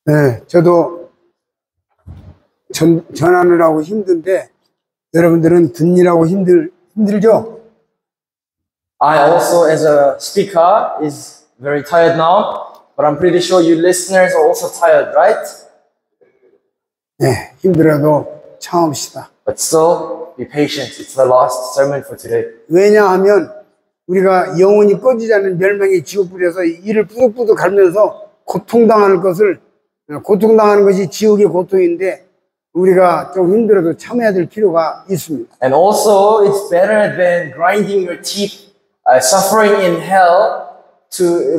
네, 저도 전하느라고 힘든데 여러분들은 듣느라고 힘들죠? I also, as a speaker, is very tired now, but I'm pretty sure you listeners are also tired, right? 네, 힘들어도 참읍시다. But still, be patient. It's the last sermon for today. 왜냐하면 우리가 영원히 꺼지지 않는 멸망의 지옥불에서 이를 뿌득뿌득 갈면서 고통당하는 것이 지옥의 고통인데 우리가 좀 힘들어도 참아야 될 필요가 있습니다. And also, it's better than grinding your teeth, suffering in hell.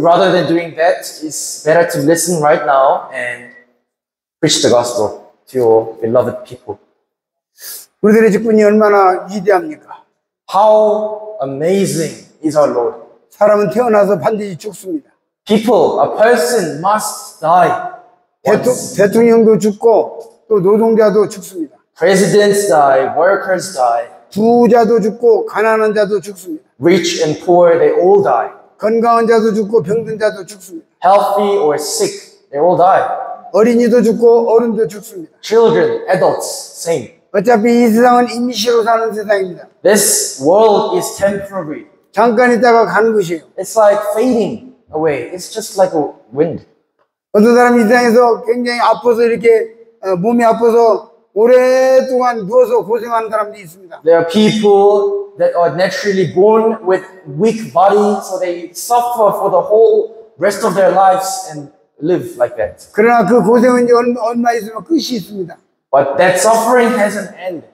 Rather than doing that, it's better to listen right now and preach the gospel to your beloved people. 우리들의 직분이 얼마나 위대합니까? How amazing is our Lord. 사람은 태어나서 반드시 죽습니다. People, a person must die. 대통령도 죽고 또 노동자도 죽습니다. Presidents die, workers die. 부자도 죽고 가난한 자도 죽습니다. Rich and poor, they all die. 건강한 자도 죽고 병든 자도 죽습니다. Healthy or sick, they all die. 어린이도 죽고 어른도 죽습니다. Children, adults, same. 어차피 이 세상은 임시로 사는 세상입니다. This world is temporary. 잠깐 있다가 가는 것이에요. It's like fading away. It's just like a wind. 어떤 사람 이 세상에서 굉장히 아파서 이렇게 몸이 아파서 오랫동안 누워서 고생하는 사람들이 있습니다. There are people that are naturally born with weak body, so they suffer for the whole rest of their lives and live like that. 그러나 그 고생은 이제 얼마 있으면 끝이 있습니다. But that suffering has an end.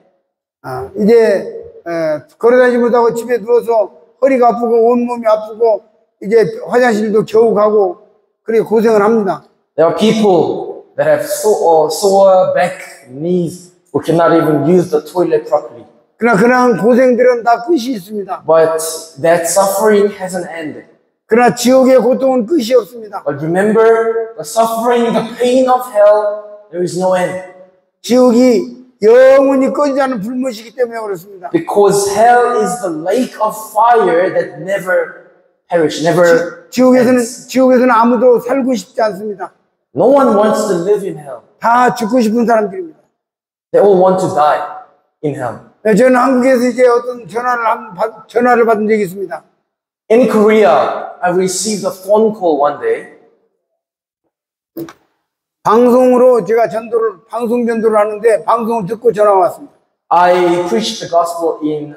이제 걸어다니지 못하고 집에 누워서 허리가 아프고 온몸이 아프고 이제 화장실도 겨우 가고 그렇게 고생을 합니다. There are people that have sore back, knees, who cannot even use the toilet properly. 그러나 그런 고생들은 다 끝이 있습니다. But that suffering has an end. 그러나 지옥의 고통은 끝이 없습니다. But remember, the suffering, the pain of hell, there is no end. 지옥이 영원히 꺼지지 않는 불못이기 때문에 그렇습니다. Because hell is the lake of fire that never perish, never ends. 지옥에서는 아무도 살고 싶지 않습니다. No one wants to live in hell. 다 죽고 싶은 사람들입니다. They all want to die in hell. 저는 한국에서 이제 어떤 전화를 받은 적이 있습니다. In Korea, I received a phone call one day. 방송으로 제가 방송 전도를 하는데 방송을 듣고 전화가 왔습니다. I preached the gospel in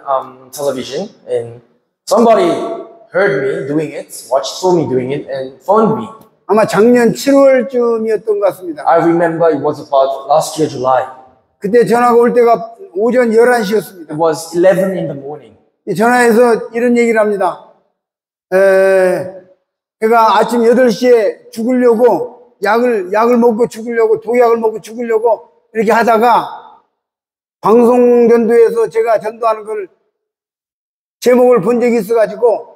television, and somebody heard me doing it, saw me doing it, and phoned me. 아마 작년 7월쯤이었던 것 같습니다. I remember it was about last year, July. 그때 전화가 올 때가 오전 11시였습니다. It was 11 in the morning. 전화해서 이런 얘기를 합니다. 제가 아침 8시에 죽으려고 약을 먹고 죽으려고 독약을 먹고 죽으려고 이렇게 하다가 방송 전도에서 제가 전도하는 걸 제목을 본 적이 있어가지고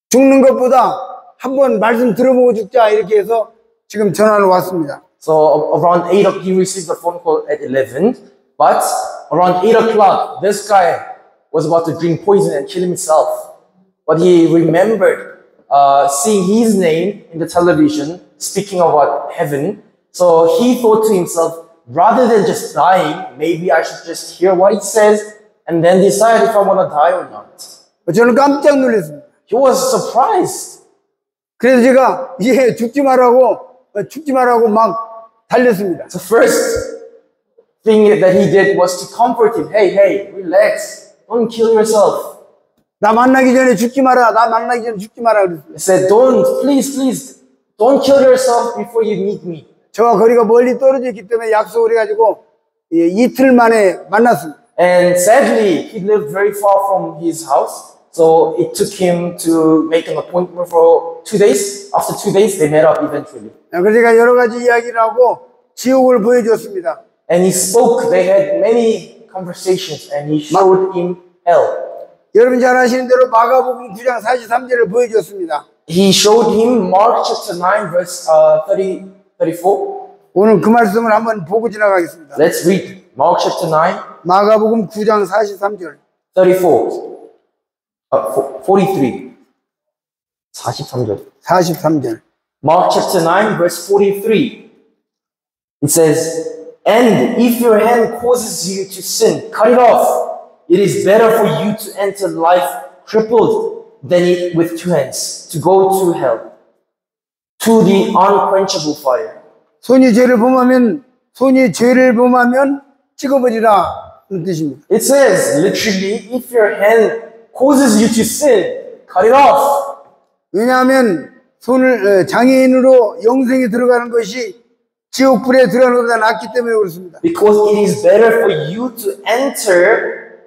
죽는 것보다 한번 말씀 들어보고 죽자 이렇게 해서 지금 전화를 왔습니다. So around 8 o'clock, he received the phone call at 11, but around 8 o'clock, this guy was about to drink poison and kill himself. But he remembered seeing his name in the television, speaking about heaven. So he thought to himself, rather than just dying, maybe I should just hear what it says and then decide if I want to die or not. 저는 깜짝 놀랐습니다. He was surprised. 그래서 제가 이제 죽지 말라고 막 달렸습니다. The first thing that he did was to comfort him. Hey, relax. Don't kill yourself. 나 만나기 전에 죽지 마라. He said, please, don't kill yourself before you meet me. 저와 거리가 멀리 떨어져 있기 때문에 약속을 해가지고 이틀 만에 만났습니다. And sadly, he lived very far from his house. So it took him to make an appointment for 2 days. After 2 days, they met up eventually. 그래서 제가 여러 가지 이야기를 하고 지옥을 보여줬습니다. And he spoke. They had many conversations and he showed him hell. 여러분 잘 아시는 대로 마가복음 9장 43절을 보여줬습니다. He showed him Mark chapter 9 verse 34. 오늘 그 말씀을 한번 보고 지나가겠습니다. Let's read Mark chapter 9. 마가복음 9장 43절. 43. 43절. 43절. Mark chapter 9, verse 43. It says, "And if your hand causes you to sin, cut it off. It is better for you to enter life crippled than it with two hands, to go to hell, to the unquenchable fire." 손이 죄를 범하면 찍어버리라 는 뜻입니다. It says, literally, if your hand causes you to sin, cut it off. 왜냐하면 장애인으로 영생에 들어가는 것이 지옥불에 들어가는 것보다 낫기 때문에 그렇습니다. Because it is better for you to enter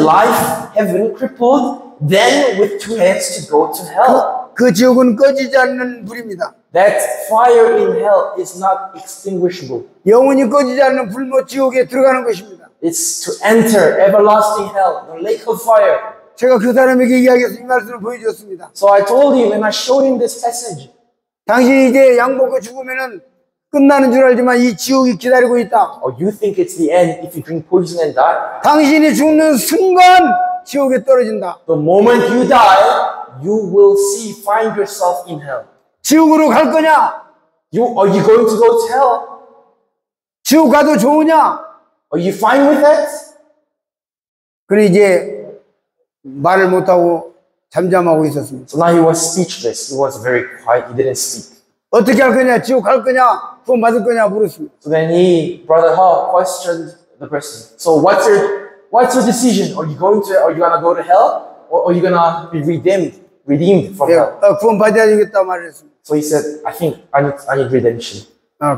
life, heaven, crippled, than with two hands to go to hell. 그 지옥은 꺼지지 않는 불입니다. That fire in hell is not extinguishable. 영원히 꺼지지 않는 불못 지옥에 들어가는 것입니다. It's to enter everlasting hell, the lake of fire. 제가 그 사람에게 이야기해서 이 말씀을 보여줬습니다. So I told him and I showed him this passage. 당신이 이제 약 먹고 죽으면은 끝나는 줄 알지만 이 지옥이 기다리고 있다. Or you think it's the end if you drink poison and die? 당신이 죽는 순간 지옥에 떨어진다. The moment you die, you will find yourself in hell. 지옥으로 갈 거냐? Are you going to go to hell? 지옥 가도 좋으냐? Are you fine with that? 그래 이제 말을 못하고 잠잠하고 있었습니다. So now he was speechless. He was very quiet. He didn't speak. 어떻게 할 거냐? 지옥 갈 거냐? 구원 받을 거냐? 물었습니다. So then Brother Hall questioned the person. So what's your decision? Are you gonna go to hell, or are you gonna be redeemed from hell? 구원 받아야 되겠다 말했습니다. So he said, I think I need redemption.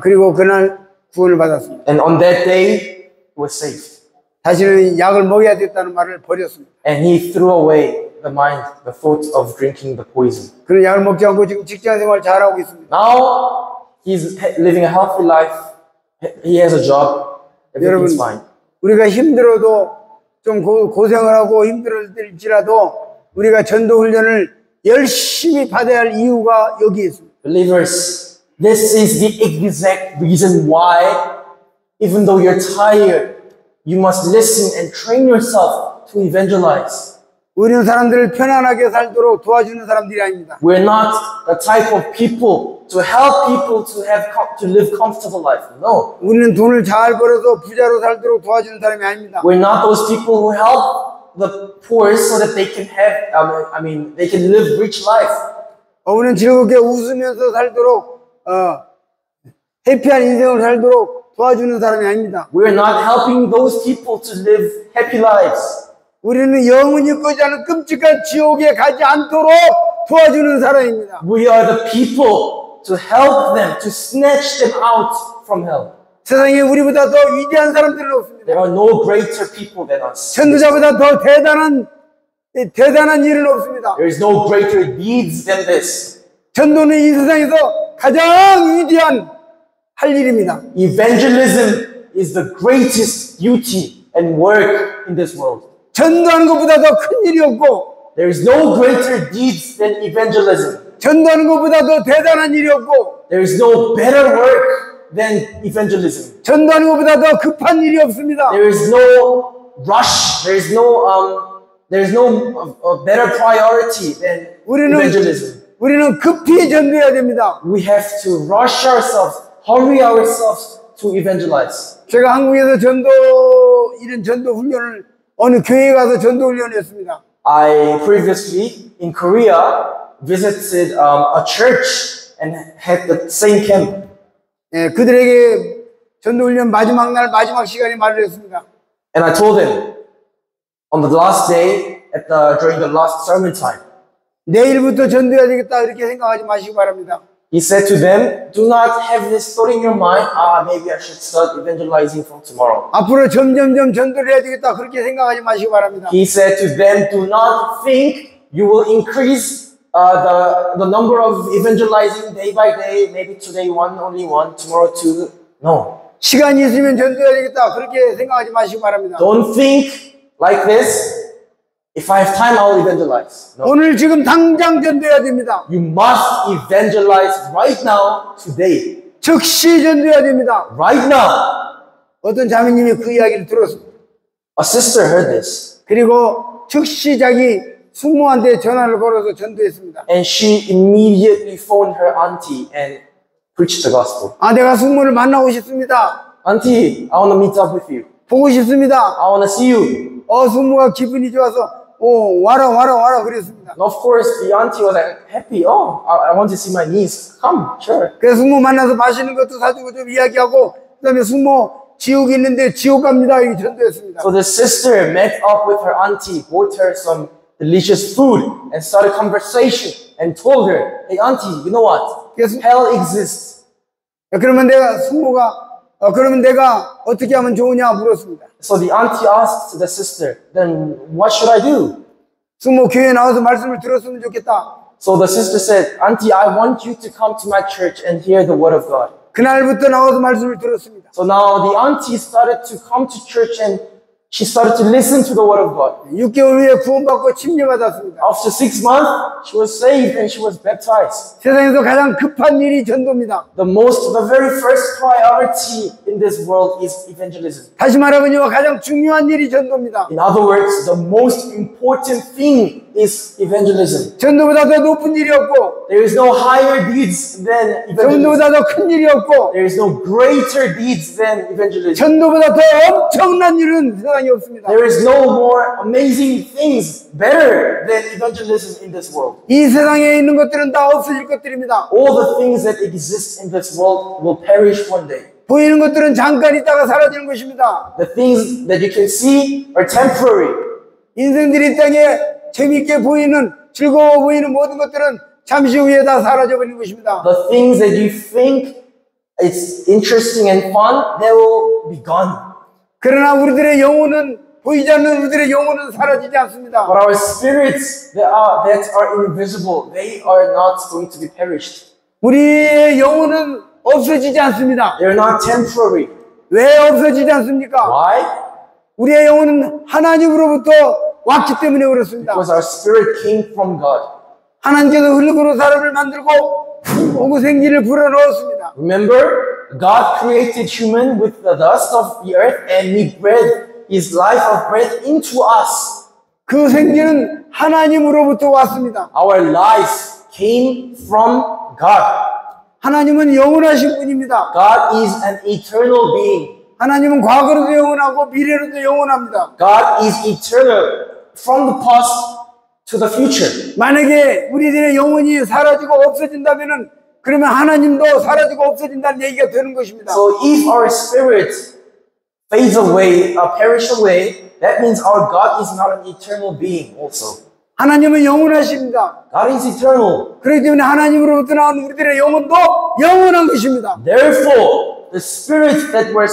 그리고 그날 구원을 받았습니다. And on that day, he was saved. 다시는 약을 먹여야 되겠다는 말을 버렸습니다. And he threw away the thought of drinking the poison. 그런 약을 먹지 않고 지금 직장 생활 잘하고 있습니다. Now he's living a healthy life. He has a job. Everything's fine. 우리가 힘들어도 좀 고생을 하고 힘들지라도 우리가 전도 훈련을 열심히 받아야 할 이유가 여기 있습니다. Believers, this is the exact reason why, even though you're tired, you must listen and train yourself to evangelize. 우리는 사람들을 편안하게 살도록 도와주는 사람들이 아닙니다. We're not the type of people to help people to live comfortable life. No. 우리는 돈을 잘 벌어서 부자로 살도록 도와주는 사람이 아닙니다. We're not those people who help the poor so that they can they can live rich life. 우리는 즐겁게 웃으면서 살도록 해피한 인생을 살도록 도와주는 사람이 아닙니다. We're not helping those people to live happy lives. 우리는 영원히 꺼지 않은 끔찍한 지옥에 가지 않도록 도와주는 사람입니다. We are the people to help them, to snatch them out from hell. 세상에 우리보다 더 위대한 사람들은 없습니다. There are no greater people than us. 전도자보다 더 대단한 일은 없습니다. There is no greater deeds than this. 전도는 이 세상에서 가장 위대한 할 일입니다. Evangelism is the greatest duty and work in this world. 전도하는 것보다 더 큰 일이 없고 There is no greater deeds than evangelism. 전도하는 것보다 더 대단한 일이 없고 There is no better work than evangelism. 전도하는 것보다 더 급한 일이 없습니다. There is no rush. There is no better priority than evangelism. 우리는 급히 전도해야 됩니다. We have to rush ourselves, hurry ourselves to evangelize. 제가 한국에서 이런 전도 훈련을 어느 교회에 가서 전도 훈련을 했습니다. I previously in Korea visited a church and had the same camp. 그들에게 전도 훈련 마지막 마지막 시간에 말을 했습니다. And I told them on the last day during the last sermon time. 내일부터 전도해야 되겠다 이렇게 생각하지 마시기 바랍니다. He said to them, do not have this thought in your mind, maybe I should start evangelizing from tomorrow. 앞으로 점점점 전도를 해야 되겠다 그렇게 생각하지 마시기 바랍니다. He said to them, do not think you will increase the number of evangelizing day by day, maybe today only one, tomorrow two. No. 시간이 있으면 전도해야 되겠다 그렇게 생각하지 마시기 바랍니다. Don't think like this. If I have time, I will evangelize. No. 오늘 지금 당장 전도해야 됩니다. You must evangelize right now, today. 즉시 전도해야 됩니다. Right now. 어떤 자매님이 그 이야기를 들었습니다. A sister heard this. 그리고 즉시 자기 숙모한테 전화를 걸어서 전도했습니다. And she immediately phoned her auntie and preached the gospel. 아, 내가 숙모를 만나고 싶습니다. Auntie, I want to meet up with you. 보고 싶습니다. I want to see you. 숙모가 기분이 좋아서, 와라, 그랬습니다. And of course, the auntie was like happy. Oh, I want to see my niece. Come, sure. 그래서 숙모 만나서 맛있는 것도 사주고 좀 이야기하고, 그 다음에 숙모 지옥이 있는데 지옥 갑니다. 이렇게 전도했습니다. So the sister met up with her auntie, bought her some delicious food, and started conversation, and told her, hey auntie, you know what? Yes. Hell exists. 그러면 그러면 내가 어떻게 하면 좋으냐 물었습니다. So the auntie asked the sister, then what should I do? 숙모 교회에 나와서 말씀을 들었으면 좋겠다. So the sister said, auntie, I want you to come to my church and hear the word of God. 그날부터 나와서 말씀을 들었습니다. So now the auntie started to come to church and she started to listen to the word of God. 6개월 후에 구원받고 침례받았습니다. After 6 months, she was saved and she was baptized. 세상에서 가장 급한 일이 전도입니다. The very first priority in this world is evangelism. 다시 말하면요, 가장 중요한 일이 전도입니다. In other words, the most important thing is evangelism. 전도보다 더 높은 일이 없고, There is no higher deeds than evangelism. 전도보다 더 큰 일이 없고, There is no greater deeds than evangelism. 전도보다 더 엄청난 일은 세상에 없습니다. There is no more amazing things better than evangelism in this world. 이 세상에 있는 것들은 다 없어질 것들입니다. All the things that exist in this world will perish one day. 보이는 것들은 잠깐 있다가 사라지는 것입니다. The things that you can see are temporary. 인생들이 땅에 재미있게 보이는, 즐거워 보이는 모든 것들은 잠시 후에 다 사라져버리는 것입니다. The things that you think it's interesting and fun, they will be gone. 그러나 우리들의 영혼은, 보이지 않는 우리들의 영혼은 사라지지 않습니다. But our spirits that are invisible, they are not going to be perished. 우리의 영혼은 없어지지 않습니다. They're not temporary. 왜 없어지지 않습니까? Why? 우리의 영혼은 하나님으로부터 왔기 때문에 그렇습니다. Because our spirit came from God. 하나님께서 흙으로 사람을 만들고 오고 생기를 불어넣었습니다. Remember, God created human with the dust of the earth and He breathed His life of breath into us. 그 생기는 하나님으로부터 왔습니다. Our life came from God. 하나님은 영원하신 분입니다. God is an eternal being. 하나님은 과거로도 영원하고 미래로도 영원합니다. God is eternal from the past to the future. 만약에 우리들의 영혼이 사라지고 없어진다면은 그러면 하나님도 사라지고 없어진다는 얘기가 되는 것입니다. So if our spirit fades away, perish away, that means our God is not an eternal being also. 하나님은 영원하십니다. God is eternal. 그렇기 때문에 하나님으로부터 나온 우리들의 영혼도 영원한 것입니다. Therefore, the spirit that was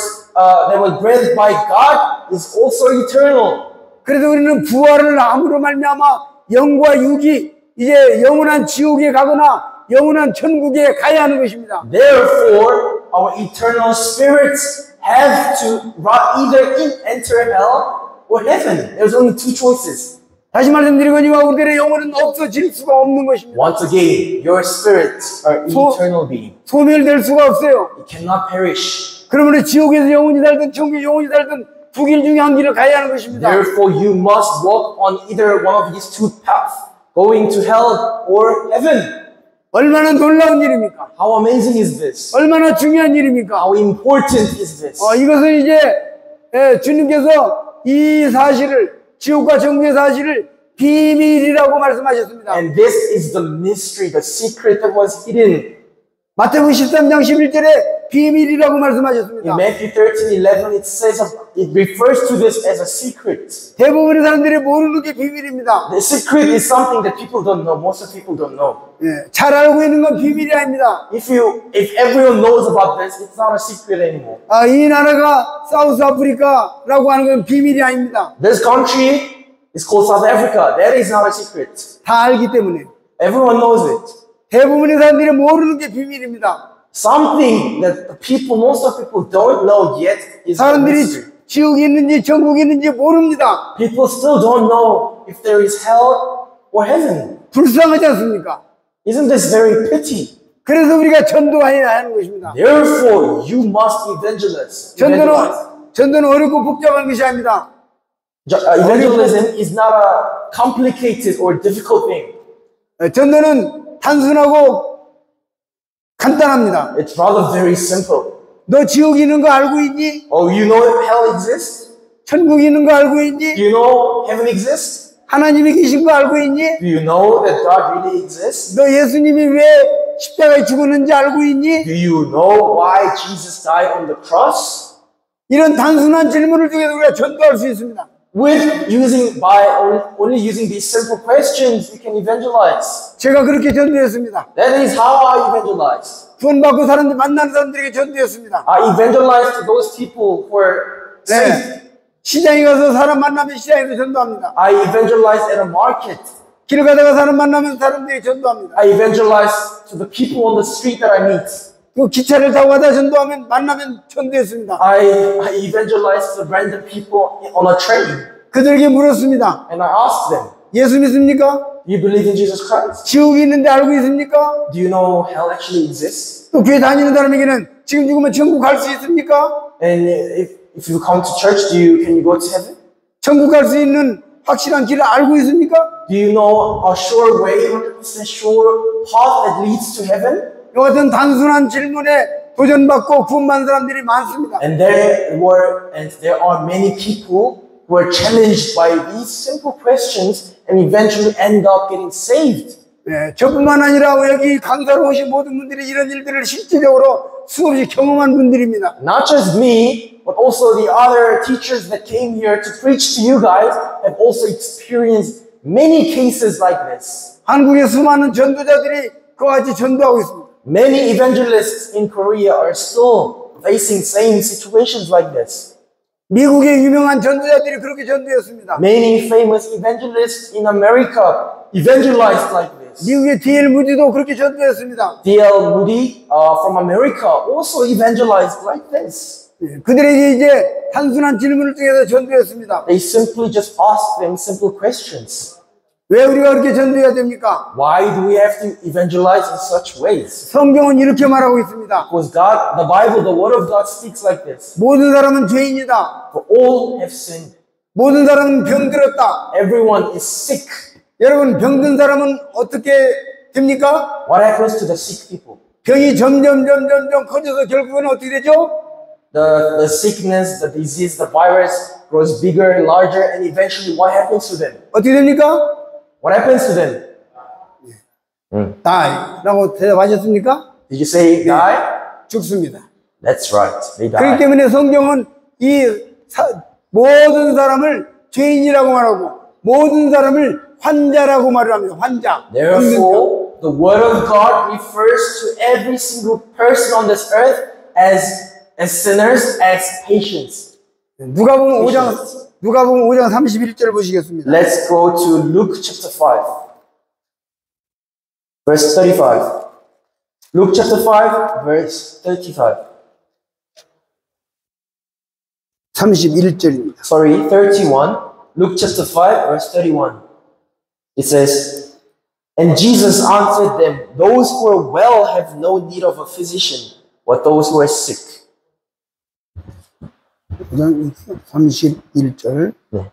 breathed by God is also eternal. 그래서 우리는 부활을 함으로 말미암아 영과 육이 이제 영원한 지옥에 가거나 영원한 천국에 가야 하는 것입니다. Therefore, our eternal spirits have to either enter hell or heaven. There's only two choices. 다시 말씀드리거니와 우리들의 영혼은 없어질 수가 없는 것입니다. Once again, your spirits are eternal being. 소멸될 수가 없어요. It cannot perish. 그러므로 지옥에서 영혼이 살든 천국에 영혼이 살든 두 길 중에 한 길을 가야 하는 것입니다. Therefore, you must walk on either one of these two paths, going to hell or heaven. 얼마나 놀라운 일입니까? How amazing is this? 얼마나 중요한 일입니까? How important is this? 이것은 이제 주님께서 이 사실을 지옥과 천국의 사실을 비밀이라고 말씀하셨습니다. And this is the mystery, the secret that was hidden. 마태복음 13장 11절에 비밀이라고 In 말씀하셨습니다. Matthew 13:11, it refers to this as a secret. 대부분의 사람들이 모르는 게 비밀입니다. The secret is something that people don't know. Most of people don't know. 잘 알고 있는 건 비밀이 아닙니다. If everyone knows about this, it's not a secret anymore. 이 나라가 사우스 아프리카라고 하는 건 비밀이 아닙니다. This country is called South Africa. That is not a secret. 다 알기 때문에. Everyone knows it. 대부분의 사람들이 모르는 게 비밀입니다. Something that most of people don't know yet is a mystery. 사람들이 지옥이 있는지 천국이 있는지 모릅니다. People still don't know if there is hell or heaven. 불쌍하지 않습니까? Isn't this very pity? 그래서 우리가 전도해야 하는 것입니다. Therefore, you must evangelize. 전도는 어렵고 복잡한 것이 아닙니다. Evangelism is not complicated or difficult thing. 전도는 단순하고 간단합니다. It's rather very simple. 너 지옥 있는 거 알고 있니? Oh, you know hell exists? 천국 있는 거 알고 있니? Do you know heaven exists? 하나님이 계신 거 알고 있니? Do you know that God really exists? 너 예수님이 왜 십자가에 죽었는지 알고 있니? Do you know why Jesus died on the cross? 이런 단순한 질문을 통해서 우리가 전도할 수 있습니다. Only using these simple questions, we can evangelize. 제가 그렇게 전도했습니다. That is how I evangelize. 구원받고 사람들 만나는 사람들에게 전도했습니다. I evangelize to those people who are saved. 네. 시장에 가서 사람 만나면 시장에서 전도합니다. I evangelize at a market. 길 가다가 사람 만나면 사람들에게 전도합니다. I evangelize to the people on the street that I meet. 그 기차를 타고 가다 전도하면 만나면 전도했습니다. I evangelize to random people on a train. 그들에게 물었습니다. And I asked them, 예수 믿습니까? do you believe in Jesus Christ? 지옥이 있는데 알고 있습니까? Do you know hell actually exists? 또 교회 다니는 사람에게는 지금 죽으면 천국 갈 수 있습니까? And if you come to church, can you go to heaven? 천국 갈 수 있는 확실한 길을 알고 있습니까? Do you know a sure way, 100% sure path that leads to heaven? 이 같은 단순한 질문에 도전받고 구원받은 사람들이 많습니다. And there are many people who are challenged by these simple questions and eventually end up getting saved. 네, 저뿐만 아니라 여기 강사로 오신 모든 분들이 이런 일들을 실질적으로 수없이 경험한 분들입니다. Not just me, but also the other teachers that came here to preach to you guys have also experienced many cases like this. 한국의 수많은 전도자들이 그와 같이 전도하고 있습니다. Many evangelists in Korea are still facing same situations like this. 미국의 유명한 전도자들이 그렇게 전도했습니다. Many famous evangelists in America evangelized like this. 미국의 D.L. 무디도 그렇게 전도했습니다. D.L. Moody from America also evangelized like this. 그들에게 이제 단순한 질문을 통해서 전도했습니다. They simply just asked them simple questions. 왜 우리가 그렇게 전도해야 됩니까? Why do we have to evangelize in such ways? 성경은 이렇게 말하고 있습니다. Because God, the Bible, the Word of God speaks like this. 모든 사람은 죄인이다. For all have sinned. 모든 사람은 병들었다. Everyone is sick. 여러분, 병든 사람은 어떻게 됩니까? What happens to the sick people? 병이 점점 커져서 결국은 어떻게 되죠? The sickness, the disease, the virus grows bigger, larger, and eventually what happens to them? 어떻게 됩니까? What happens to them? die 라고 대답하셨습니까? Did you say die? 죽습니다. That's right. They 그렇기 die. 때문에 성경은 모든 사람을 죄인이라고 말하고 모든 사람을 환자라고 말을 합니다. 환자. Therefore, the Word of God refers to every single person on this earth as sinners, as patients. 누가복음 5장 31절 보시겠습니다. Let's go to Luke chapter 5, verse 35. Luke chapter 5, verse 35. 31절입니다. Sorry, 31. Luke chapter 5, verse 31. It says, and Jesus answered them, those who are well have no need of a physician, but those who are sick. 5장 31절. 네.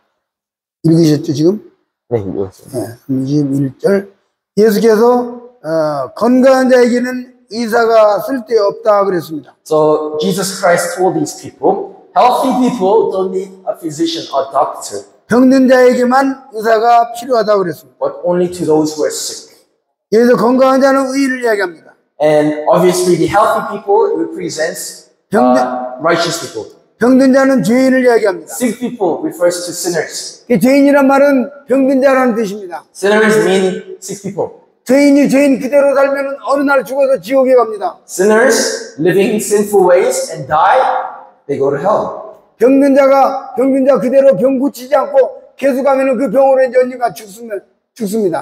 읽으셨죠, 지금? 네, 읽었어요. 네, 31절. 예수께서 건강한 자에게는 의사가 쓸데없다 그랬습니다. So Jesus Christ told these people, healthy people don't need a physician or doctor, 병든 자에게만 의사가 필요하다 그랬습니다. but only to those who are sick. 여기서 건강한 자는 의를 이야기합니다. And obviously the healthy people represents righteous people. 병든 자는 죄인을 이야기합니다. Sick people refers to sinners. 죄인이란 말은 병든 자라는 뜻입니다. Sinners mean sick people. 죄인이 죄인 그대로 살면 어느 날 죽어서 지옥에 갑니다. Sinners living sinful ways and die, they go to hell. 병든 자 그대로 병 고치지 않고 계속 가면은 그 병으로 이제 언젠가 죽습니다.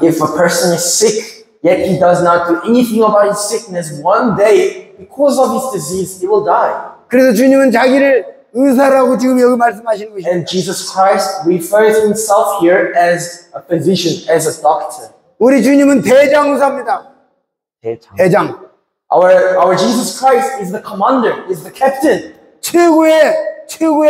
If a person is sick, yet he does not do anything about his sickness, one day, because of his disease, he will die. 그래서 주님은 자기를 의사라고 지금 여기 말씀하시는 것입니다. And Jesus Christ refers himself here as a physician, as a doctor. 우리 주님은 대장의사입니다. 대장. Our Jesus Christ is the commander, is the captain. 최고의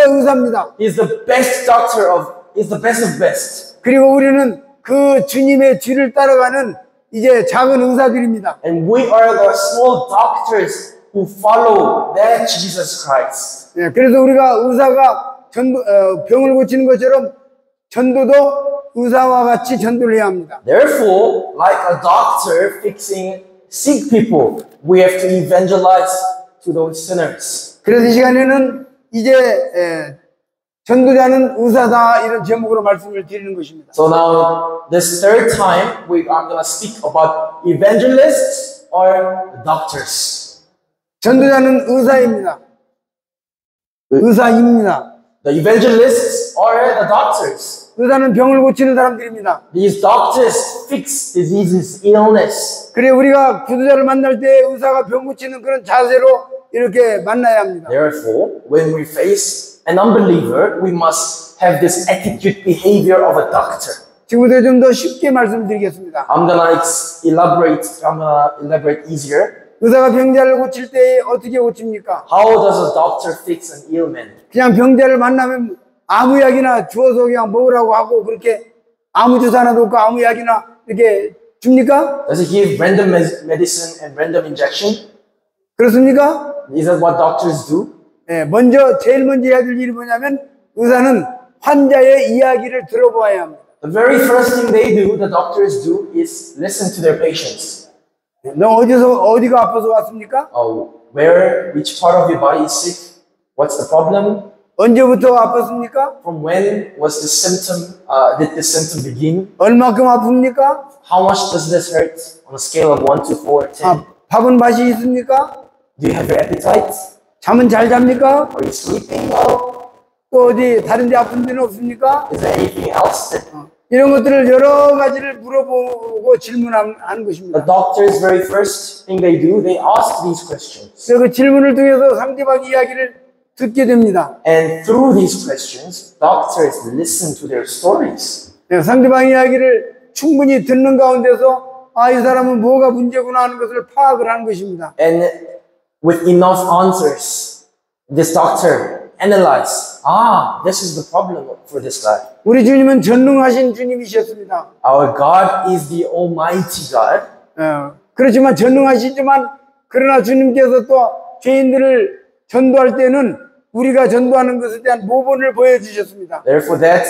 의사입니다. He's the best doctor is the best of best. 그리고 우리는 그 주님의 뒤를 따라가는 이제 작은 의사들입니다. And we are the small doctors who follow that Jesus Christ. 예, 그래서 우리가 의사가 병을 고치는 것처럼 전도도 의사와 같이 전도를 해야 합니다. Therefore, like a doctor fixing sick people, we have to evangelize to those sinners. 그래서 이 시간에는 이제 전도자는 의사다 이런 제목으로 말씀을 드리는 것입니다. So now, this third time, we are going to speak about evangelists or doctors. 전도자는 의사입니다. 의사입니다. The evangelists or the doctors. 의사는 병을 고치는 사람들입니다. These doctors fix diseases, illness. 그래 우리가 구두자를 만날 때 의사가 병 고치는 그런 자세로 이렇게 만나야 합니다. Therefore, when we face an unbeliever, we must have this attitude, behavior of a doctor. 지금부터 좀 더 쉽게 말씀드리겠습니다. I'm gonna elaborate easier. 의사가 병자를 고칠 때 어떻게 고칩니까? How does a doctor fix an ailment? 그냥 병자를 만나면 아무 약이나 주어서 그냥 먹으라고 하고 그렇게 아무 주사 하나 놓고 아무 약이나 이렇게 줍니까? Does he give random medicine and random injection? 그렇습니까? Is that what doctors do? 예, 제일 먼저 해야 될 일이 뭐냐면 의사는 환자의 이야기를 들어보아야 합니다. The very first thing they do, the doctors do, is listen to their patients. 너 어디가 아파서 왔습니까? Which part of your body is sick? What's the problem? 언제부터 아팠습니까? From when was the symptom, did the symptom begin? 얼마큼 아픕니까? How much does this hurt on a scale of 1 to 4, 10? 밥은 맛이 있습니까? Do you have your appetite? 잠은 잘 잡니까? Are you sleeping well? 또 어디 다른 데 아픈 데는 없습니까? Is there anything else that 이런 것들을 여러 가지를 물어보고 질문하는 the 것입니다. doctors very first thing they do, they ask these questions. 그래서 그 질문을 통해서 상대방 이야기를 듣게 됩니다. And through these questions, doctors listen to their stories. 상대방 이야기를 충분히 듣는 가운데서 이 사람은 뭐가 문제구나 하는 것을 파악을 하는 것입니다. And with enough answers, this doctor analyze, this is the problem for this guy. 우리 주님은 전능하신 주님이셨습니다. Our God is the Almighty God. 그렇지만 전능하시지만 그러나 주님께서 또 죄인들을 전도할 때는 우리가 전도하는 것에 대한 모본을 보여주셨습니다. Therefore, that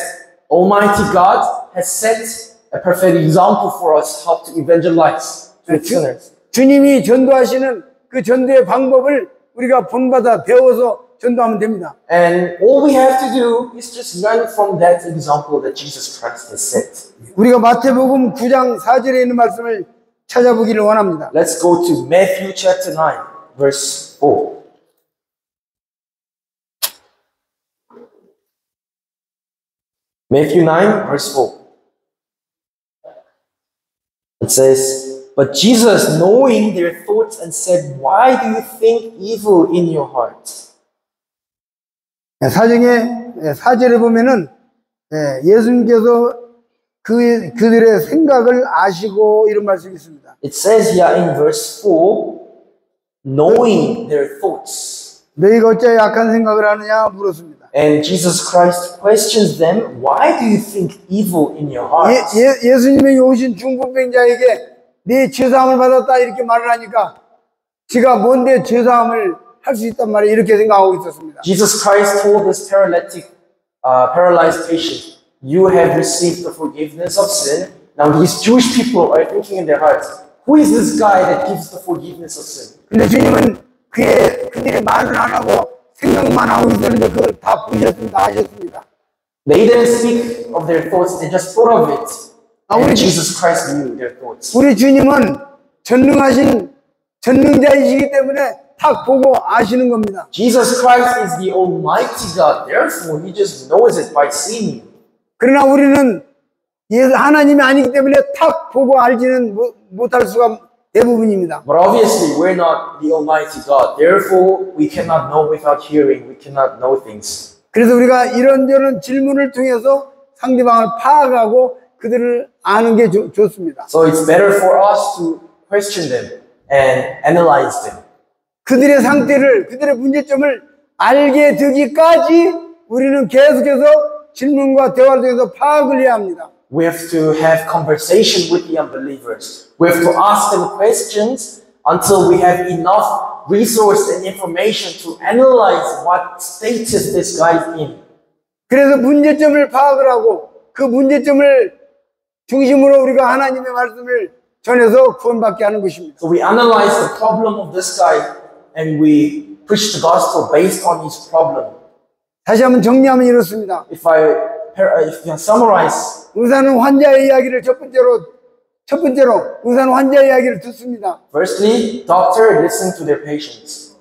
Almighty God has set a perfect example for us how to evangelize to sinners. 주님이 전도하시는 그 전도의 방법을 우리가 본받아 배워서 전도하면 됩니다. And all we have to do is just learn from that example that Jesus Christ has set. 우리가 마태복음 9장 4절에 있는 말씀을 찾아보기를 원합니다. Let's go to Matthew chapter 9, verse 4. Matthew 9, verse 4. It says, But Jesus, knowing their thoughts, and said, Why do you think evil in your hearts? 사정의 4절에 보면은 예수님께서 그들의 생각을 아시고 이런 말씀이 있습니다. It says here in verse 4, knowing their thoughts. 너희가 어찌 약한 생각을 하느냐 물었습니다. And Jesus Christ questions them, Why do you think evil in your hearts? 예수님의 오신 중풍병자에게 네 죄사함을 받았다 이렇게 말을 하니까 지가 뭔데 죄사함을 할 수 있단 말이에요. 이렇게 생각하고 있었습니다. Jesus Christ told this paralyzed patient, You have received the forgiveness of sin. Now these Jewish people are thinking in their hearts, Who is this guy that gives the forgiveness of sin? 근데 주님은 그들이 말을 안 하고 생각만 하고 있었는데 그걸 다 보셨습니다. 아셨습니다. They didn't speak of their thoughts, they just thought of it. And Jesus Christ knew their thoughts. 우리 주님은 전능하신 전능자이시기 때문에 딱 보고 아시는 겁니다. Jesus Christ is the Almighty God. Therefore, He just knows it by seeing. 그러나 우리는 하나님이 아니기 때문에 딱 보고 알지는 못할 수가 대부분입니다. But obviously, we're not the Almighty God. Therefore, we cannot know without hearing. We cannot know things. 그래서 우리가 이런저런 질문을 통해서 상대방을 파악하고 그들을 아는 게 좋습니다. So it's better for us to question them and analyze them. 그들의 상태를, 그들의 문제점을 알게 되기까지 우리는 계속해서 질문과 대화를 통해서 파악을 해야 합니다. We have to have conversation with the unbelievers. We have to ask them questions until we have enough resource and information to analyze what status this guy is in. 그래서 문제점을 파악을 하고 그 문제점을 중심으로 우리가 하나님의 말씀을 전해서 구원받게 하는 것입니다. So we analyze the problem of this guy and we preach the gospel based on his problem. 다시 한번 정리하면 이렇습니다. If I summarize, 의사는 환자의 이야기를 첫 번째로 의사는 환자의 이야기를 듣습니다. firstly, doctor listen to their patients.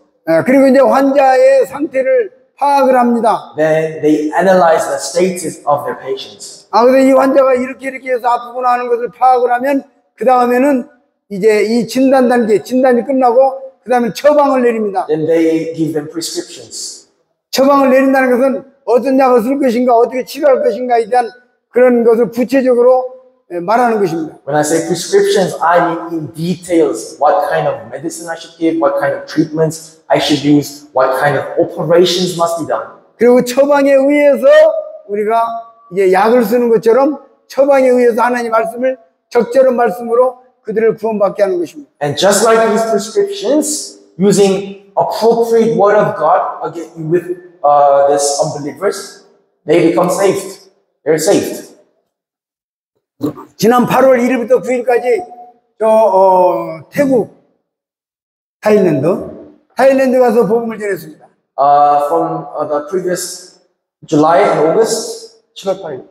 그리고 이제 환자의 상태를 파악을 합니다. Then they analyze the status of their patients. 그래서 이 환자가 이렇게 해서 아프구나 하는 것을 파악을 하면 그 다음에는 이제 이 진단 단계, 진단이 끝나고 그 다음에 처방을 내립니다. Then they give them prescriptions. 처방을 내린다는 것은 어떤 약을 쓸 것인가, 어떻게 치료할 것인가에 대한 그런 것을 구체적으로 말하는 것입니다. When I say prescriptions, I mean in details what kind of medicine I should give, what kind of treatments I should use, what kind of operations must be done. 그리고 처방에 의해서 우리가 이제 약을 쓰는 것처럼 처방에 의해서 하나님 말씀을 적절한 말씀으로 그들을 구원받게 하는 것입니다. And just like these prescriptions, using appropriate word of God again with these unbelievers, they become saved. They're saved. 지난 8월 1일부터 9일까지 태국, 타일랜드 가서 복음을 전했습니다. From the previous July and August, 7월 8일.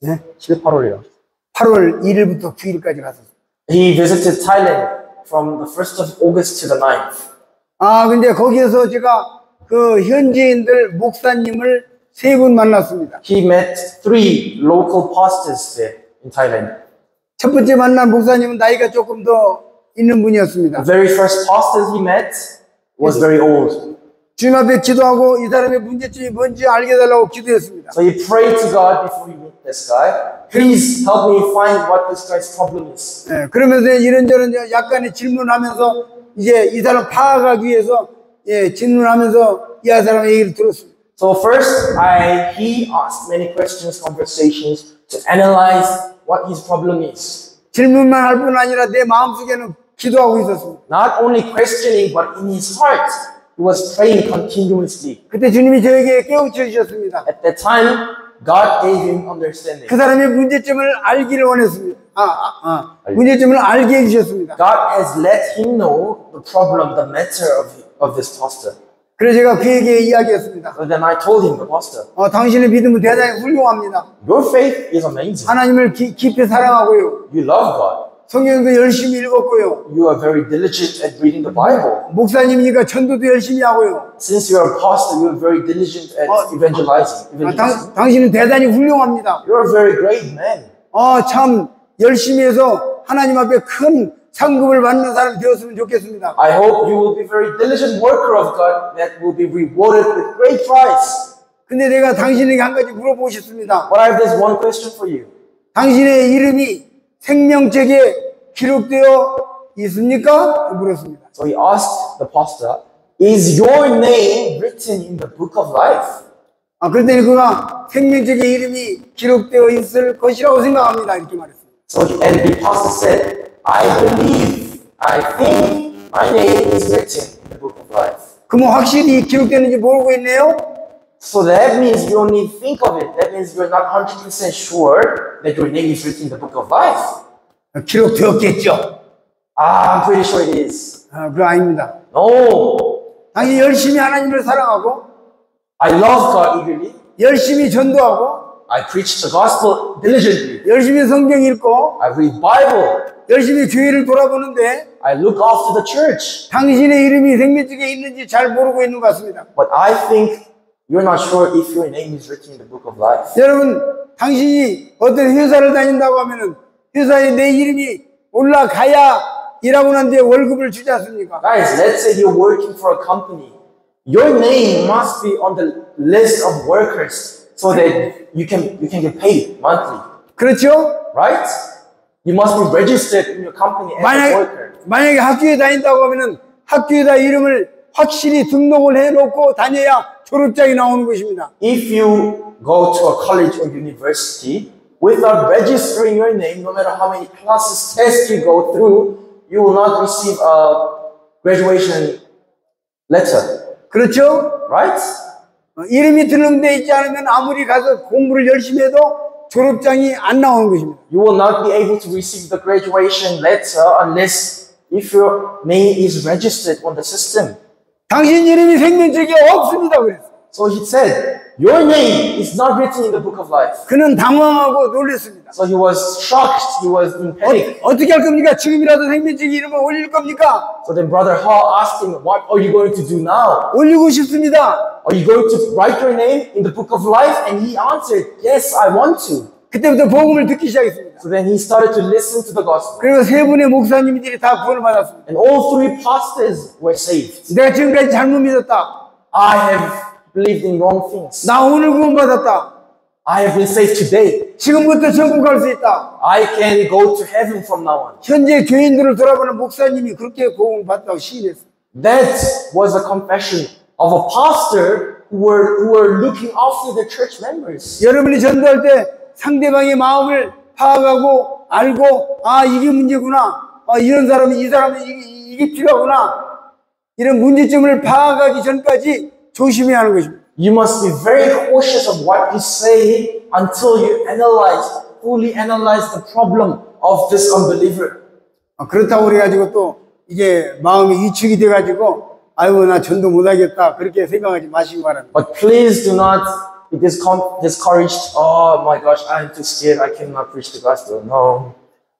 네? 7월 8월이요. 8월 1일부터 9일까지 갔었어요. He visited Thailand from the 1st of August to the 9th. 근데 거기에서 제가 그 현지인들 목사님을 3분 만났습니다. He met 3 local pastors there in Thailand. 첫 번째 만난 목사님은 나이가 조금 더 있는 분이었습니다. The very first pastor he met was very old. 주님 앞에 기도하고 이 사람의 문제점이 뭔지 알게 해달라고 기도했습니다. So he prayed to God before he met this guy. Please help me find what this guy's problem is. 그러면서 이런저런 약간의 질문하면서 이제 이 사람 파악하기 위해서 질문하면서 이 사람의 얘기를 들었습니다. So first, he asked many questions, conversations to analyze what his problem is. 질문만 할 뿐 아니라 내 마음속에는 기도하고 있었습니다. Not only questioning, but in his heart, he was praying continuously. 그때 주님이 저에게 깨우쳐 주셨습니다. At that time, God gave him understanding. 그 사람의 문제점을 알기를 원했습니다. 문제점을 알게 해주셨습니다. God has let him know the problem, the matter of this pastor. 그래서 제가 그에게 이야기했습니다. So then I told him, the pastor, 당신의 믿음은 대단히 훌륭합니다. your faith is amazing. 하나님을 깊이 사랑하고요. You love God. 성경도 열심히 읽었고요. You are very diligent at reading the Bible. 목사님이니까 전도도 열심히 하고요. Since you are a pastor, you are very diligent at evangelizing. 당신은 대단히 훌륭합니다. You are a very great man. 참 열심히 해서 하나님 앞에 큰 상급을 받는 사람 되었으면 좋겠습니다. I hope you will be very diligent worker of God that will be rewarded with great prize. 근데 내가 당신에게 한 가지 물어보고 싶습니다. But I have this one question for you. 당신의 이름이 생명책에 기록되어 있습니까? 물었습니다. So he asked the pastor, is your name written in the book of life? 그랬더니 그가 생명책에 이름이 기록되어 있을 것이라고 생각합니다. 이렇게 말했습니다. So and the pastor said, I think my name is written in the book of life. 그럼 확실히 기록되는지 모르고 있네요? So that means you only think of it. That means you're not 100% sure that your name is written in the book of life. 기록되었겠죠. I'm pretty sure it is. 그거 아닙니다. No. 당연히 열심히 하나님을 사랑하고 I love God eagerly. 열심히 전도하고 I preach the gospel diligently. 열심히 성경 읽고 I read Bible. 열심히 교회를 돌아보는데 I look after the church. 당신의 이름이 생명책에 있는지 잘 모르고 있는 것 같습니다. But I think you're not sure if your name is written in the book of life. 여러분, 당신이 어떤 회사를 다닌다고 하면은 회사에 내 이름이 올라가야 일하고 난 뒤에 월급을 주지 않습니까? Guys, let's say you're working for a company. Your name must be on the list of workers so that you can get paid monthly. 그렇죠? Right? You must be registered in your company as a worker. 만약에 학교에 다닌다고 하면은 학교에다 이름을 확실히 등록을 해놓고 다녀야 졸업장이 나오는 것입니다. If you go to a college or university, without registering your name, no matter how many classes, tests you go through, you will not receive a graduation letter. 그렇죠? Right? 이름이 등록되어 있지 않으면 아무리 가서 공부를 열심히 해도 졸업장이 안 나오는 것입니다. You will not be able to receive the graduation letter unless if your name is registered on the system. 당신 이름이 생명책에 없습니다. 그래서 So he said, your name is not written in the book of life. 그는 당황하고 놀랐습니다. So he was shocked, he was in panic. 어떻게 할 겁니까? 지금이라도 생명책 이름을 올릴 겁니까? So then brother Hall asked him, what are you going to do now? 올리고 싶습니다. Are you going to write your name in the book of life? And he answered, yes, I want to. 그때부터 복음을 듣기 시작했습니다. So then he started to listen to the gospel. 그리고 세 분의 목사님들이 다 구원을 받았습니다. And all three pastors were saved. 내가 지금까지 잘못 믿었다. I have believed in wrong things. 나 오늘 구원 받았다. I have been saved today. 지금부터 천국 갈 수 있다. I can go to heaven from now on. 현재 교인들을 돌아보는 목사님이 그렇게 복음을 받다고 시인했어요. That was a confession of a pastor who were looking after the church members. 여러분이 전도할 때 상대방의 마음을 파악하고 알고 아 이게 문제구나. 이런 사람은 이 사람은 이게 필요하구나. 이런 문제점을 파악하기 전까지 조심해야 하는 것입니다. You must be very cautious of what you say until you fully analyze the problem of this unbeliever. 그렇다고 그래가지고 또 이게 마음이 위축이 돼가지고 아이고 나 전도 못하겠다 그렇게 생각하지 마시기 바랍니다. But please do not be discouraged. Oh my gosh, I'm too scared. I cannot preach the gospel. No.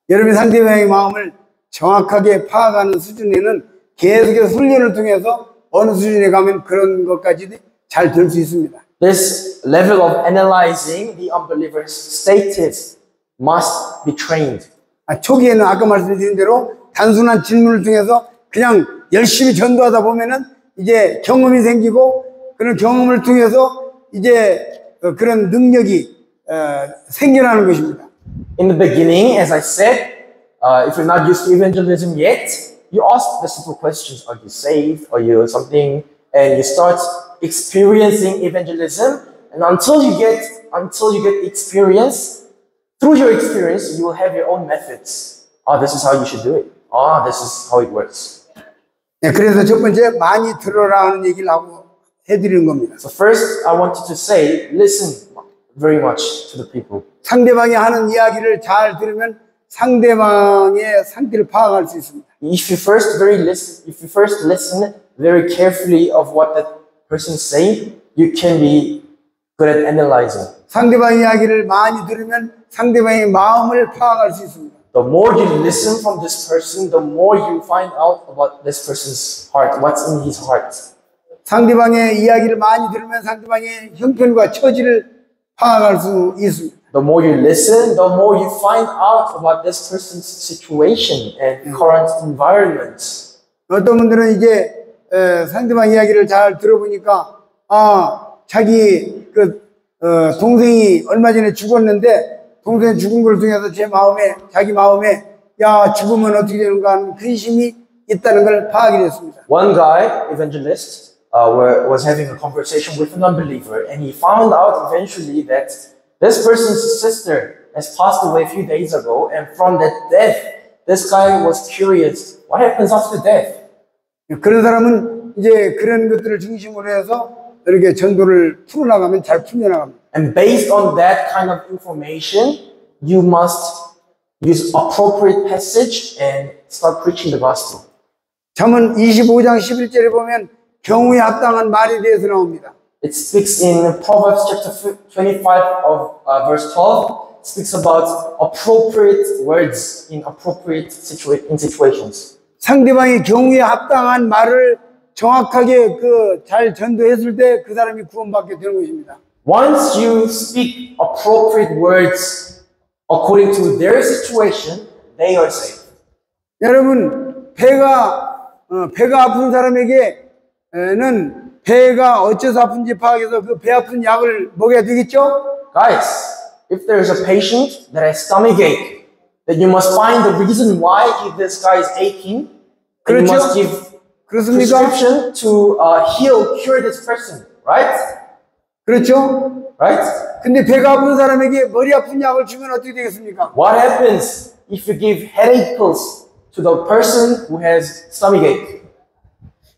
여러분이 상대방의 마음을 정확하게 파악하는 수준에는 계속해서 훈련을 통해서 어느 수준에 가면 그런 것까지 잘 될 수 있습니다. This level of analyzing the unbeliever's status must be trained. 초기에는 아까 말씀드린 대로 단순한 질문을 통해서 그냥 열심히 전도하다 보면은 이제 경험이 생기고 그런 경험을 통해서 이제 그런 능력이 생겨나는 것입니다. In the beginning, as I said, if you're not used to evangelism yet, you ask the simple questions: Are you saved? Are you something? And you start experiencing evangelism, and until you get experience, through your experience, you will have your own methods. This is how you should do it. This is how it works. 네, 그래서 첫 번째 많이 들어라 하는 얘기를 하고 해드리는 겁니다. So first, I wanted to say, listen very much to the people. 상대방이 하는 이야기를 잘 들으면 상대방의 상태를 파악할 수 있습니다. If you first listen very carefully of what that person is saying, you can be good at analyzing. 상대방 이야기를 많이 들으면 상대방의 마음을 파악할 수 있습니다. The more you listen from this person, the more you find out about this person's heart, what's in his heart. 상대방의 이야기를 많이 들으면 상대방의 형편과 처지를 파악할 수 있습니다. The more you listen, the more you find out about this person's situation and current environment. 어떤 분들은 이제 상대방 이야기를 잘 들어보니까 자기 동생이 얼마 전에 죽었는데 동생 죽은 걸 통해서 자기 마음에 야 죽으면 어떻게 되는가 하는 근심이 있다는 걸 파악이 됐습니다. One guy, evangelist, was having a conversation with an unbeliever, and he found out eventually that this person's sister has passed away a few days ago, and from that death, this guy was curious, what happens after death? 그런 사람은 이제 그런 것들을 중심으로 해서 이렇게 전도를 풀어나가면 잘 풀려나갑니다. And based on that kind of information, you must use appropriate passage and start preaching the gospel. 잠언 25장 11절에 보면 경우에 합당한 말에 대해서 나옵니다. It speaks in Proverbs chapter 25 of verse 12. It speaks about appropriate words in appropriate situations. 상대방이 경우에 합당한 말을 정확하게 잘 전도했을 때 그 사람이 구원받게 되는 것입니다. Once you speak appropriate words according to their situation, they are saved. 여러분, 배가 아픈 사람에게는 배가 어째서 아픈지 파악해서 그 배 아픈 약을 먹여야 되겠죠? Guys, if there is a patient that has stomach ache, then you must find the reason why this guy is aching, and you must give 그렇습니까? prescription to cure this person, right? 그렇죠? right? 근데 배가 아픈 사람에게 머리 아픈 약을 주면 어떻게 되겠습니까? What happens if you give headache pills to the person who has stomachache?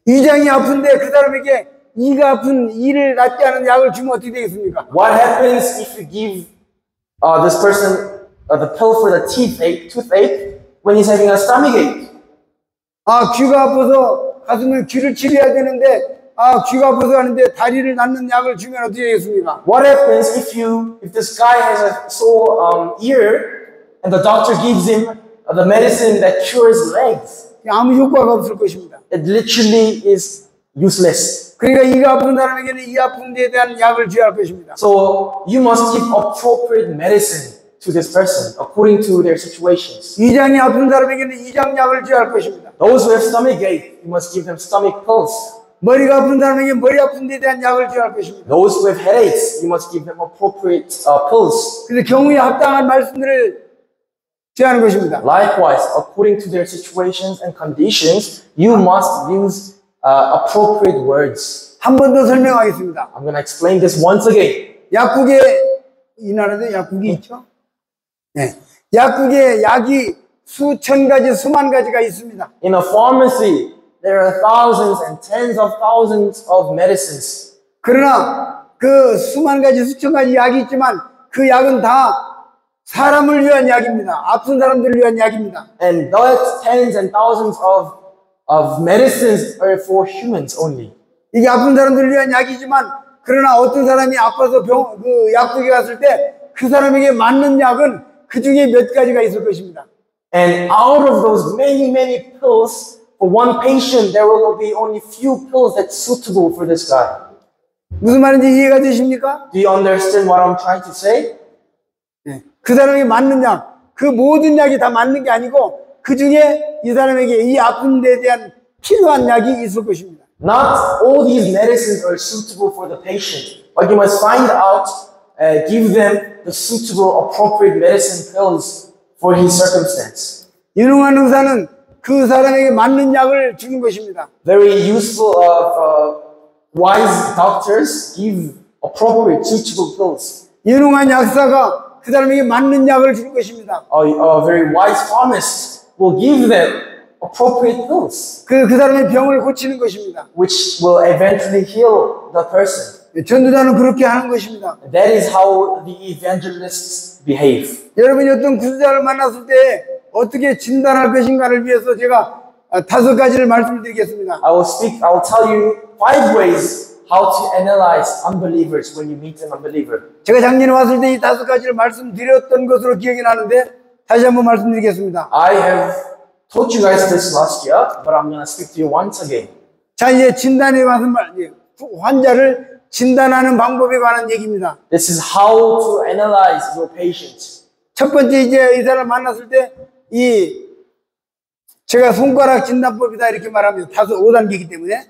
위장이 아픈데 그 사람에게 이가 아픈 이를 낫게 하는 약을 주면 어떻게 되겠습니까? What happens if you give this person the pill for the toothache when he's having a stomachache? 아, 귀가 아파서 가슴을 귀를 치료해야 되는데 아, 귀가 아파서 하는데 다리를 낫는 약을 주면 어떻게 되겠습니까? What happens if this guy has a sore ear and the doctor gives him the medicine that cures legs? 아무 효과가 없을 것입니다. It literally is useless. 그러니까 이가 아픈 사람에게는 이 아픈 데에 대한 약을 줘야 할 것입니다. So you must give appropriate medicine to this person according to their situations. 위장이 아픈 사람에게는 위장약을 줘야 할 것입니다. Those who have stomachache, you must give them stomach pills. 머리가 아픈 사람에게 머리 아픈 데에 대한 약을 줘야 할 것입니다. Those who have headaches, you must give them appropriate pills. 그래서 경우에 합당한 말씀들을 제하는 것입니다. Likewise, according to their situations and conditions, you must use appropriate words. 한 번 더 설명하겠습니다. I'm going to explain this once again. 약국에 이 나라도 약국이 있죠? 네. 약국에 약이 수천 가지, 수만 가지가 있습니다. In a pharmacy, there are thousands and tens of thousands of medicines. 그러나 그 수만 가지, 수천 가지 약이 있지만 그 약은 다 사람을 위한 약입니다. 아픈 사람들을 위한 약입니다. And those tens and thousands of medicines are for humans only. 이게 아픈 사람들을 위한 약이지만 그러나 어떤 사람이 아파서 그 약국에 갔을 때 그 사람에게 맞는 약은 그 중에 몇 가지가 있을 것입니다. And out of those many pills, for one patient, there will be only few pills that's suitable for this guy. 무슨 말인지 이해가 되십니까? Do you understand what I'm trying to say? 네. 그 사람에게 맞는 약, 그 모든 약이 다 맞는 게 아니고 그 중에 이 사람에게 이 아픈 데에 대한 필요한 약이 있을 것입니다. Not all these medicines are suitable for the patient, but you must find out, give them the suitable, appropriate medicine pills for his circumstance. 유능한 의사는 그 사람에게 맞는 약을 주는 것입니다. Very useful, wise doctors give appropriate, suitable pills. 유능한 약사가 그 사람에게 맞는 약을 줄 것입니다. A very wise pharmacist will give them appropriate pills, 그 사람의 병을 고치는 것입니다. which will eventually heal the person. 전도자는 그렇게 하는 것입니다. That is how the evangelists behave. 여러분이 어떤 구주자를 만났을 때 어떻게 진단할 것인가를 위해서 제가 5가지를 말씀드리겠습니다. I will tell you 5 ways how to analyze unbelievers when you meet an unbeliever. 제가 작년에 왔을 때 이 5가지를 말씀드렸던 것으로 기억이 나는데 다시 한번 말씀드리겠습니다. I have taught you guys this last year, but I'm going to speak to you once again. 자, 이제 진단에 와서 환자를 진단하는 방법에 관한 얘기입니다. This is how to analyze your patient. 첫 번째 이제 이 사람 만났을 때 제가 손가락 진단법이다 이렇게 말합니다. 5단계이기 때문에.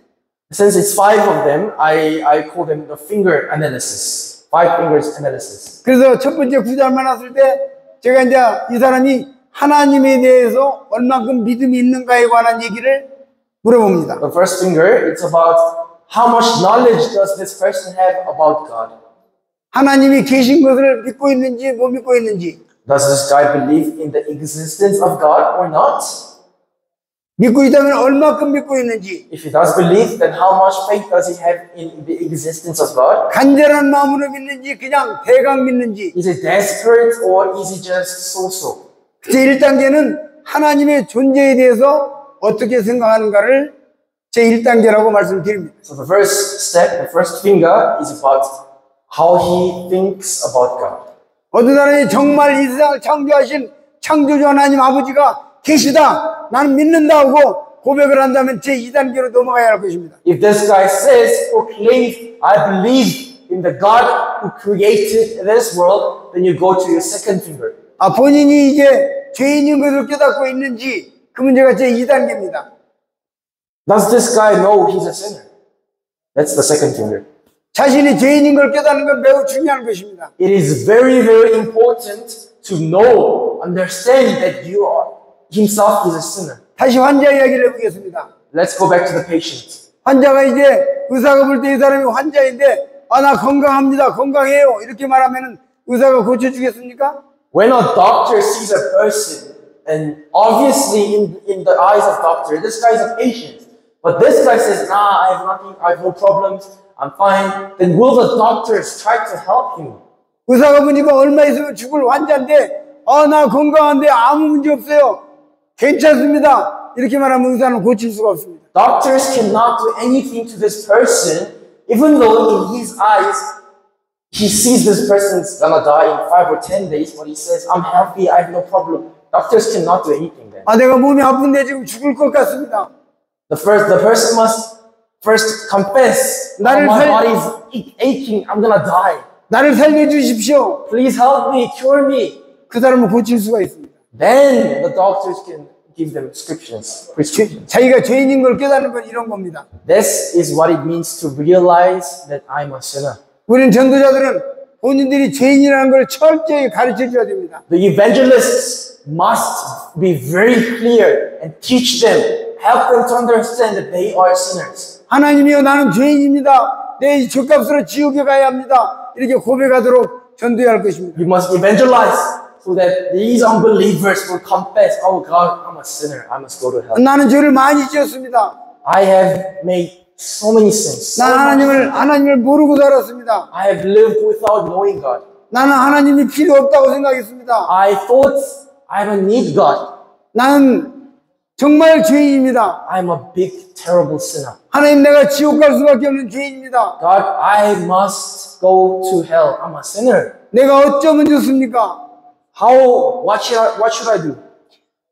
Since it's 5 of them, I call them the finger analysis. 5 fingers analysis. 그래서 첫 번째 구자를 만났을 때 제가 이제 이 사람이 하나님에 대해서 얼만큼 믿음이 있는가에 관한 얘기를 물어봅니다. The first finger, it's about how much knowledge does this person have about God? 하나님이 계신 것을 믿고 있는지 못 믿고 있는지. Does this guy believe in the existence of God or not? 믿고 있다면 얼마큼 믿고 있는지. If he does believe, then how much faith does he have in the existence of God? 간절한 마음으로 믿는지 그냥 대강 믿는지. Is he desperate or is he just so-so? 제1단계는 하나님의 존재에 대해서 어떻게 생각하는가를 제1단계라고 말씀드립니다. So the first step, the first finger is about how he thinks about God. 어떤 사람이 정말 이 세상을 창조하신 창조주 하나님 아버지가 계시다, 나는 믿는다 하고 고백을 한다면 제2단계로 넘어가야 할 것입니다. If this guy says, proclaims, I believe in the God who created this world, then you go to your second finger. 본인이 이제 죄인인 것을 깨닫고 있는지 그 문제가 제2단계입니다. Does this guy know he's a sinner? That's the second finger. 자신이 죄인인 걸 깨닫는 건 매우 중요한 것입니다. It is very, very important to know, understand that you are himself is a sinner. 다시 환자 이야기를 해보겠습니다. Let's go back to the patient. 환자가 이제 의사가 볼 때 이 사람이 환자인데 나 건강합니다, 건강해요 이렇게 말하면은 의사가 고쳐주겠습니까? When a doctor sees a person, and obviously in the eyes of doctor, this guy is a patient. But this guy says, nah, I have nothing, I have no problems, I'm fine. Then will the doctors try to help him? 의사가 보니까 얼마 있으면 죽을 환자인데 나 건강한데 아무 문제 없어요, 괜찮습니다 이렇게 말하면 의사는 고칠 수가 없습니다. Doctors cannot do anything to this person, even though in his eyes, he sees this person's gonna die in 5 or 10 days, but he says, I'm healthy, I have no problem. Doctors cannot do anything then. 내가 몸이 아픈데 지금 죽을 것 같습니다. The person must first confess, my body is aching, I'm gonna die. 나를 살려주십시오. Please help me, cure me. 그 사람을 고칠 수가 있습니다. Then the doctors can give them prescriptions. 자기가 죄인인 걸 깨닫는 건 이런 겁니다. This is what it means to realize that I'm a sinner. 우리는 전도자들은 본인들이 죄인이라는 걸 철저히 가르쳐 줘야 됩니다. The evangelists must be very clear and teach them, help them to understand that they are sinners. 하나님이여 나는 죄인입니다. 내 이 죄값으로 지옥에 가야 합니다. 이렇게 고백하도록 전도해야 할 것입니다. You must evangelize so that these unbelievers will confess, oh God, I'm a sinner, I must go to hell. 나는 죄를 많이 지었습니다. I have made so many sins. 나는 하나님을 모르고 살았습니다. I have lived without knowing God. 나는 하나님이 필요 없다고 생각했습니다. I thought I don't need God. 나는 정말 죄인입니다. I'm a big, terrible sinner. 하나님 내가 지옥 갈 수밖에 없는 죄인입니다. God, I must go to hell. I'm a sinner. 내가 어쩌면 좋습니까? What should I do?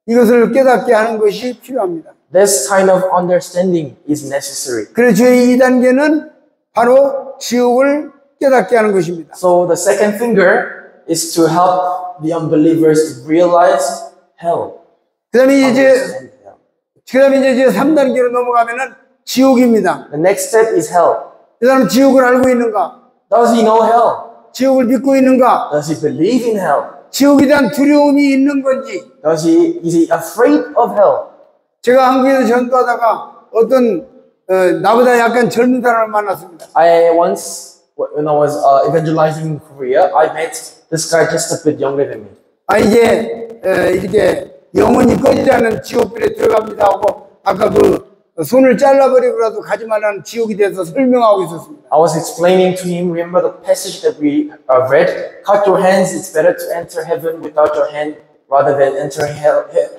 이것을 깨닫게 하는 것이 필요합니다. This kind of understanding is necessary. 그래서 죄의 2단계는 바로 지옥을 깨닫게 하는 것입니다. So the second finger is to help the unbelievers to realize hell. 그 다음에 이제 3단계로 넘어가면은 지옥입니다. The next step is hell. 이 사람은 지옥을 알고 있는가? Does he know hell? 지옥을 믿고 있는가? Does he believe in hell? 지옥에 대한 두려움이 있는 건지? Is he afraid of hell? 제가 한국에서 전도하다가 어떤 나보다 약간 젊은 사람을 만났습니다. I once, when I was evangelizing in Korea, I met this guy just a bit younger than me. 이제 이렇게 영원히 꺼지지 않는 지옥불에 들어갑니다 하고 아까 손을 잘라버리고라도 가지 말라는 지옥에 대해서 설명하고 있었습니다. I was explaining to him, remember the passage that we read? Cut your hands, it's better to enter heaven without your hand rather than entering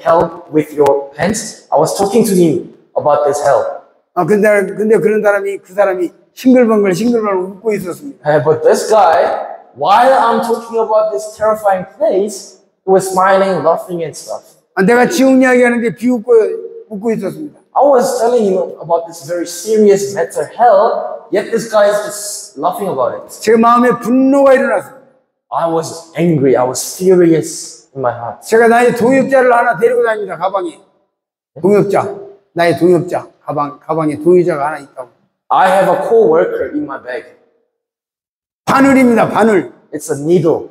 hell with your hands. I was talking to him about this hell. 근데 그런 사람이 싱글벙글 웃고 있었습니다. But this guy, while I'm talking about this terrifying place, he was smiling, laughing and stuff. 내가 지옥 이야기하는데 비웃고 웃고 있었습니다. I was telling him about this very serious matter, hell, yet this guy is just laughing about it. 제 마음에 분노가 일어났습니다. I was angry, I was furious in my heart. 제가 나의 동역자를 하나 데리고 다닙니다. 가방에. 나의 동역자. 가방에 동역자가 하나 있다고. I have a co-worker in my bag. 바늘입니다. 바늘. It's a needle.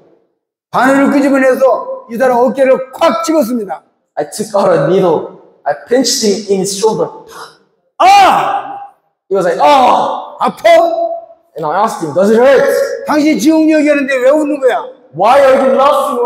바늘을 끄집어내서 이 사람 어깨를 콱 찍었습니다. I took out a needle. I pinched him in his shoulder. He was like, oh! 아파? And I asked him, does it hurt? 당신 지옥 얘기하는데 왜 웃는 거야? Why are you laughing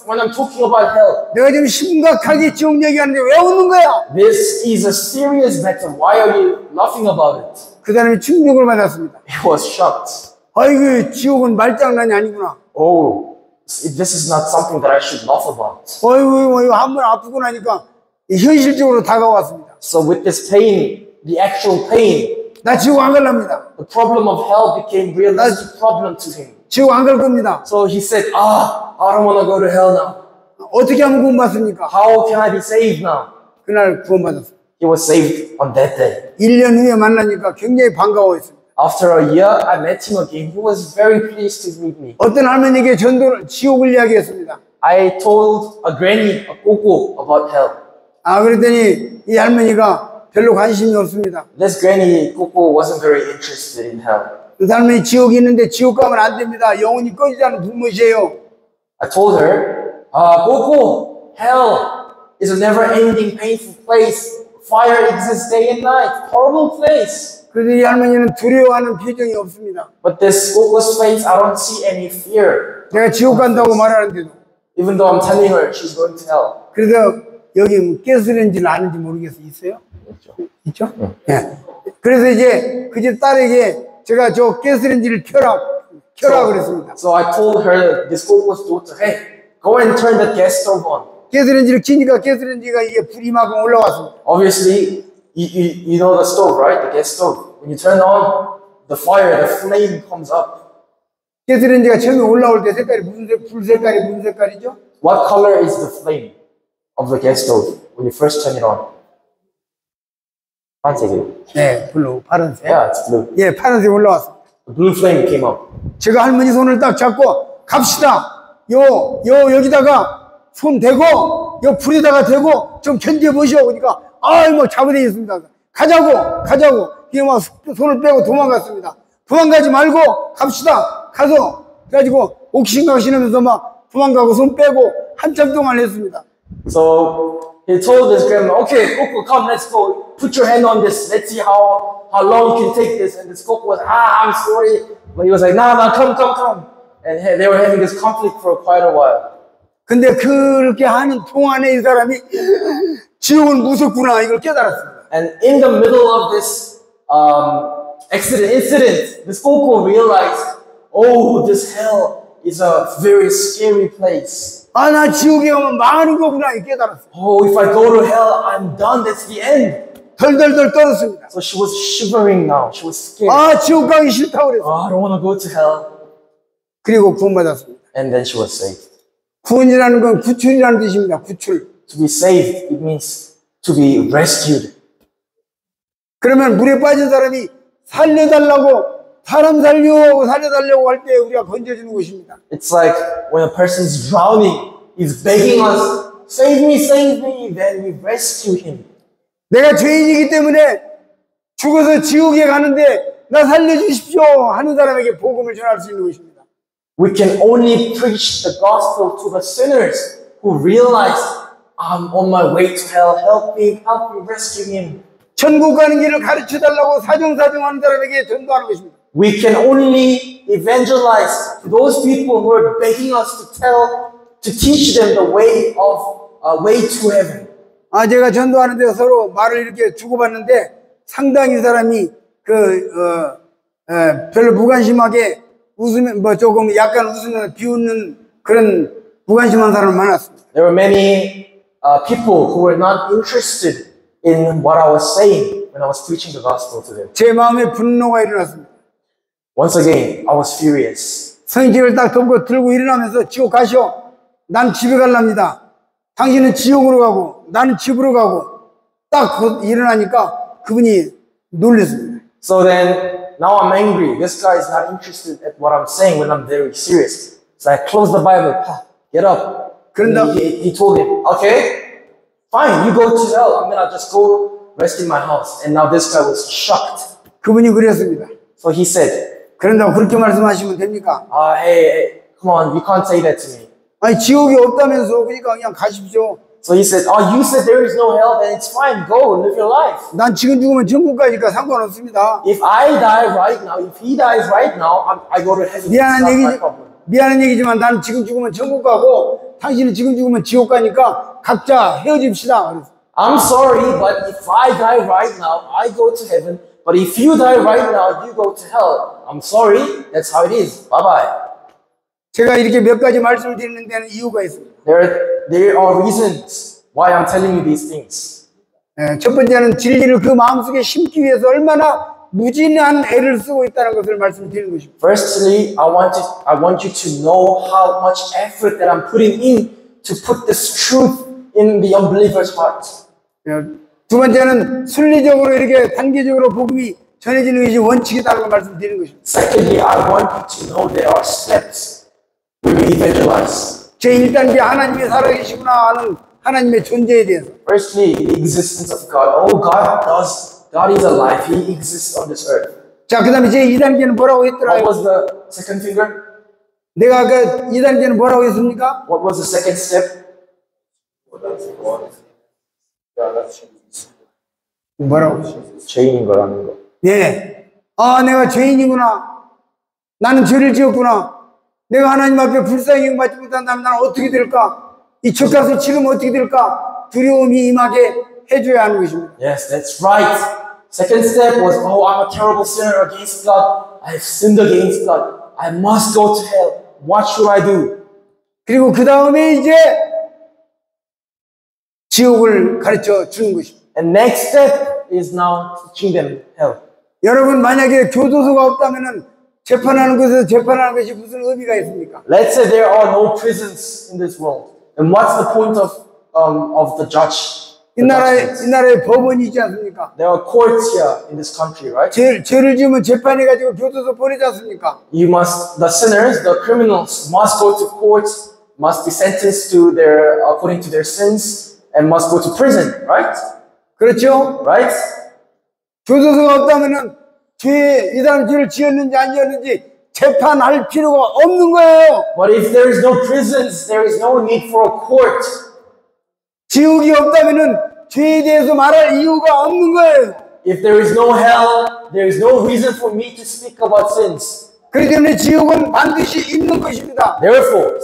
when I'm talking about hell? 내가 지금 심각하게 지옥 얘기하는데 왜 웃는 거야? This is a serious matter. Why are you laughing about it? 그 사람이 충격을 받았습니다. He was shocked. 아이고, 지옥은 말장난이 아니구나. Oh, this is not something that I should laugh about. 아이고, 한 번 아프고 나니까 현실적으로 다가왔습니다. So with this pain, the actual pain, 나 지옥 안 갈랍니다. the problem of hell became realistic problem to him. 지옥 안 갈 겁니다. So he said, I don't want to go to hell now. 어떻게 하면 구원받습니까? How can I be saved now? 그날 구원받았어요. He was saved on that day. 1년 후에 만나니까 굉장히 반가워했습니다. After a year, I met him again. He was very pleased to meet me. 어떤 할머니에게 지옥을 이야기했습니다. I told a granny, a coco, about hell. 그랬더니 이 할머니가 별로 관심이 없습니다. This granny, coco, wasn't very interested in hell. 그 할머니 지옥이 있는데 지옥 가면 안 됩니다. 영원히 꺼지지 않는 불못이에요. I told her, coco, hell is a never-ending painful place. Fire exists day and night. Horrible place. 그래서 이 할머니는 두려워하는 표정이 없습니다. But this focused face, I don't see any fear. 내가 지옥 간다고 말하는데도. Even though I'm telling her she's going to hell. 그래서 여기 뭐 가스레인지를 아는지 모르겠어요. 있어요? 있죠? 네. 그래서 이제 그 집 딸에게 제가 저 가스레인지를 켜라 그랬습니다. So I told her, this focused daughter, hey, go and turn that gas stove on. 가스레인지를 켜니까 가스레인지가 이게 불이 막 올라왔습니다. Obviously, you know the stove, right? The gas stove. When you turn on the fire, the flame comes up. 가스레인지가 처음에 올라올 때 색깔이 불 색깔이 무슨 색깔이죠? What color is the flame of the gas stove when you first turn it on? 파란색이요. 네, 블루, 파란색. Yeah, it's blue. 예, 파란색 올라왔습니다. The blue flame came up. 제가 할머니 손을 딱 잡고 갑시다. 여기다가 손 대고 요 불에다가 대고 좀 견뎌보시오. 그러니까 뭐 잡아대겠습니다. 가자고. 그게 막 손을 빼고 도망갔습니다. 도망가지 말고 갑시다. 가서 그래가지고 옥신각신하면서 막 도망가고 손 빼고 한참 동안 했습니다. So he told his grandma, okay, Coco, come, let's go. Put your hand on this. Let's see how long you can take this. And this Coco was, I'm sorry. But he was like, nah, come. And they were having this conflict for quite a while. 근데 그렇게 하는 동안에 이 사람이 지옥은 무섭구나 이걸 깨달았습니다. And in the middle of this incident, this Coco realized, oh, this hell is a very scary place. 나 지옥에 가면 망하는 거구나 이 깨달았어요. Oh, if I go to hell, I'm done. That's the end. 덜덜덜 떨었습니다. So she was shivering now. She was scared. 지옥 가기 싫다고 그랬어요. I don't want to go to hell. 그리고 구원받았습니다. And then she was saved. 구원이라는 건 구출이라는 뜻입니다. 구출. To be saved, it means to be rescued. 그러면 물에 빠진 사람이 살려달라고 사람 살려달라고 할 때 우리가 건져주는 것입니다. It's like when a person's drowning, he's begging us, save me, then we rescue him. 내가 죄인이기 때문에 죽어서 지옥에 가는데 나 살려주십시오 하는 사람에게 복음을 전할 수 있는 것입니다. We can only preach the gospel to the sinners who realize, I'm on my way to hell, help me rescue him. 천국 가는 길을 가르쳐달라고 사정하는 사람에게 전도하는 것입니다. We can only evangelize to those people who are begging us to teach them the way to heaven. 제가 전도하는데 서로 말을 이렇게 주고받는데 상당히 사람이 별로 무관심하게 웃으면 조금 약간 웃으면 비웃는 그런 무관심한 사람이 많았습니다. There were many people who were not interested in what I was saying when I was preaching the gospel to them. 제 마음에 분노가 일어났습니다. Once again, I was furious. 성경을 딱 들고 일어나면서 지옥 가시오. 난 집에 갈랍니다. 당신은 지옥으로 가고 나는 집으로 가고 딱 일어나니까 그분이 놀랐습니다. So then, now I'm angry. This guy is not interested at what I'm saying when I'm very serious. So I closed the Bible. Get up. And he told him, okay, fine, you go to hell. I'm gonna just go rest in my house. And now this guy was shocked. 그분이 그랬습니다. So he said, 그런다고 그렇게 말씀하시면 됩니까? hey, come on, you can't say that to me. 지옥이 없다면서 그러니까 그냥 가십시오. So he said, you said there is no hell, then it's fine. Go, live your life. 난 지금 죽으면 천국 가니까 상관없습니다. If I die right now, if he dies right now, I go to heaven. 미안한 얘기지만 난 지금 죽으면 천국 가고 당신은 지금 죽으면 지옥 가니까 각자 헤어집시다. I'm sorry, but if I die right now, I go to heaven. But if you die right now, you go to hell. I'm sorry, that's how it is. Bye-bye. 제가 이렇게 몇 가지 말씀을 드리는 데는 이유가 있습니다. There are reasons why I'm telling you these things. 첫 번째는 진리를 그 마음속에 심기 위해서 얼마나 무진한 애를 쓰고 있다는 것을 말씀드리는 것입니다. Firstly, I want you to know how much effort that I'm putting in to put this truth in the unbeliever's heart. 두 번째는 순리적으로 이렇게 단계적으로 복음이 전해지는 것이 원칙이다라고 말씀드리는 것입니다. Secondly, I want you to know there are steps when we evangelize. 제1단계 하나님이 살아계시구나 하는 하나님의 존재에 대해서. Firstly, the existence of God. Oh, God is alive. He exists on this earth. 자, 그 다음에 제2단계는 뭐라고 What 했더라고요? was the second finger? 내가 그 2단계는 뭐라고 했습니까? What was the second step? 뭐라고? 죄인인 거라는 거. 네. 아, 내가 죄인이구나. 나는 죄를 지었구나. 내가 하나님 앞에 불쌍히 여김받지 못한다면 나는 어떻게 될까? 이 죗값을 치르면 어떻게 될까? 두려움이 임하게 해줘야 하는 것입니다. Yes, that's right. Second step was, oh, I'm a terrible sinner against God. I've sinned against God. I must go to hell. What should I do? 그리고 그 다음에 이제 지옥을 가르쳐 주는 것입니다. And next step is now teaching them hell. 여러분, 만약에 교도소가 없다면은 재판하는 것에서 재판하는 것이 무슨 의미가 있습니까? Let's say there are no prisons in this world. And what's the point of the judge? 이 나라에 법원이 있지 않습니까? There are courts here in this country, right? 죄를 지으면 재판해가지고 교도소 보내지 않습니까? The sinners, the criminals must go to court, must be sentenced to according to their sins, and must go to prison, right? 그렇죠? Right? 교도소가 없다면은 이 사람 죄를 지었는지 안 지었는지 재판할 필요가 없는 거예요. But if there is no prisons, there is no need for a court. 지옥이 없다면은 죄에 대해서 말할 이유가 없는 거예요. If there is no hell, there is no reason for me to speak about sins. 그렇기 때문에 지옥은 반드시 있는 것입니다. Therefore,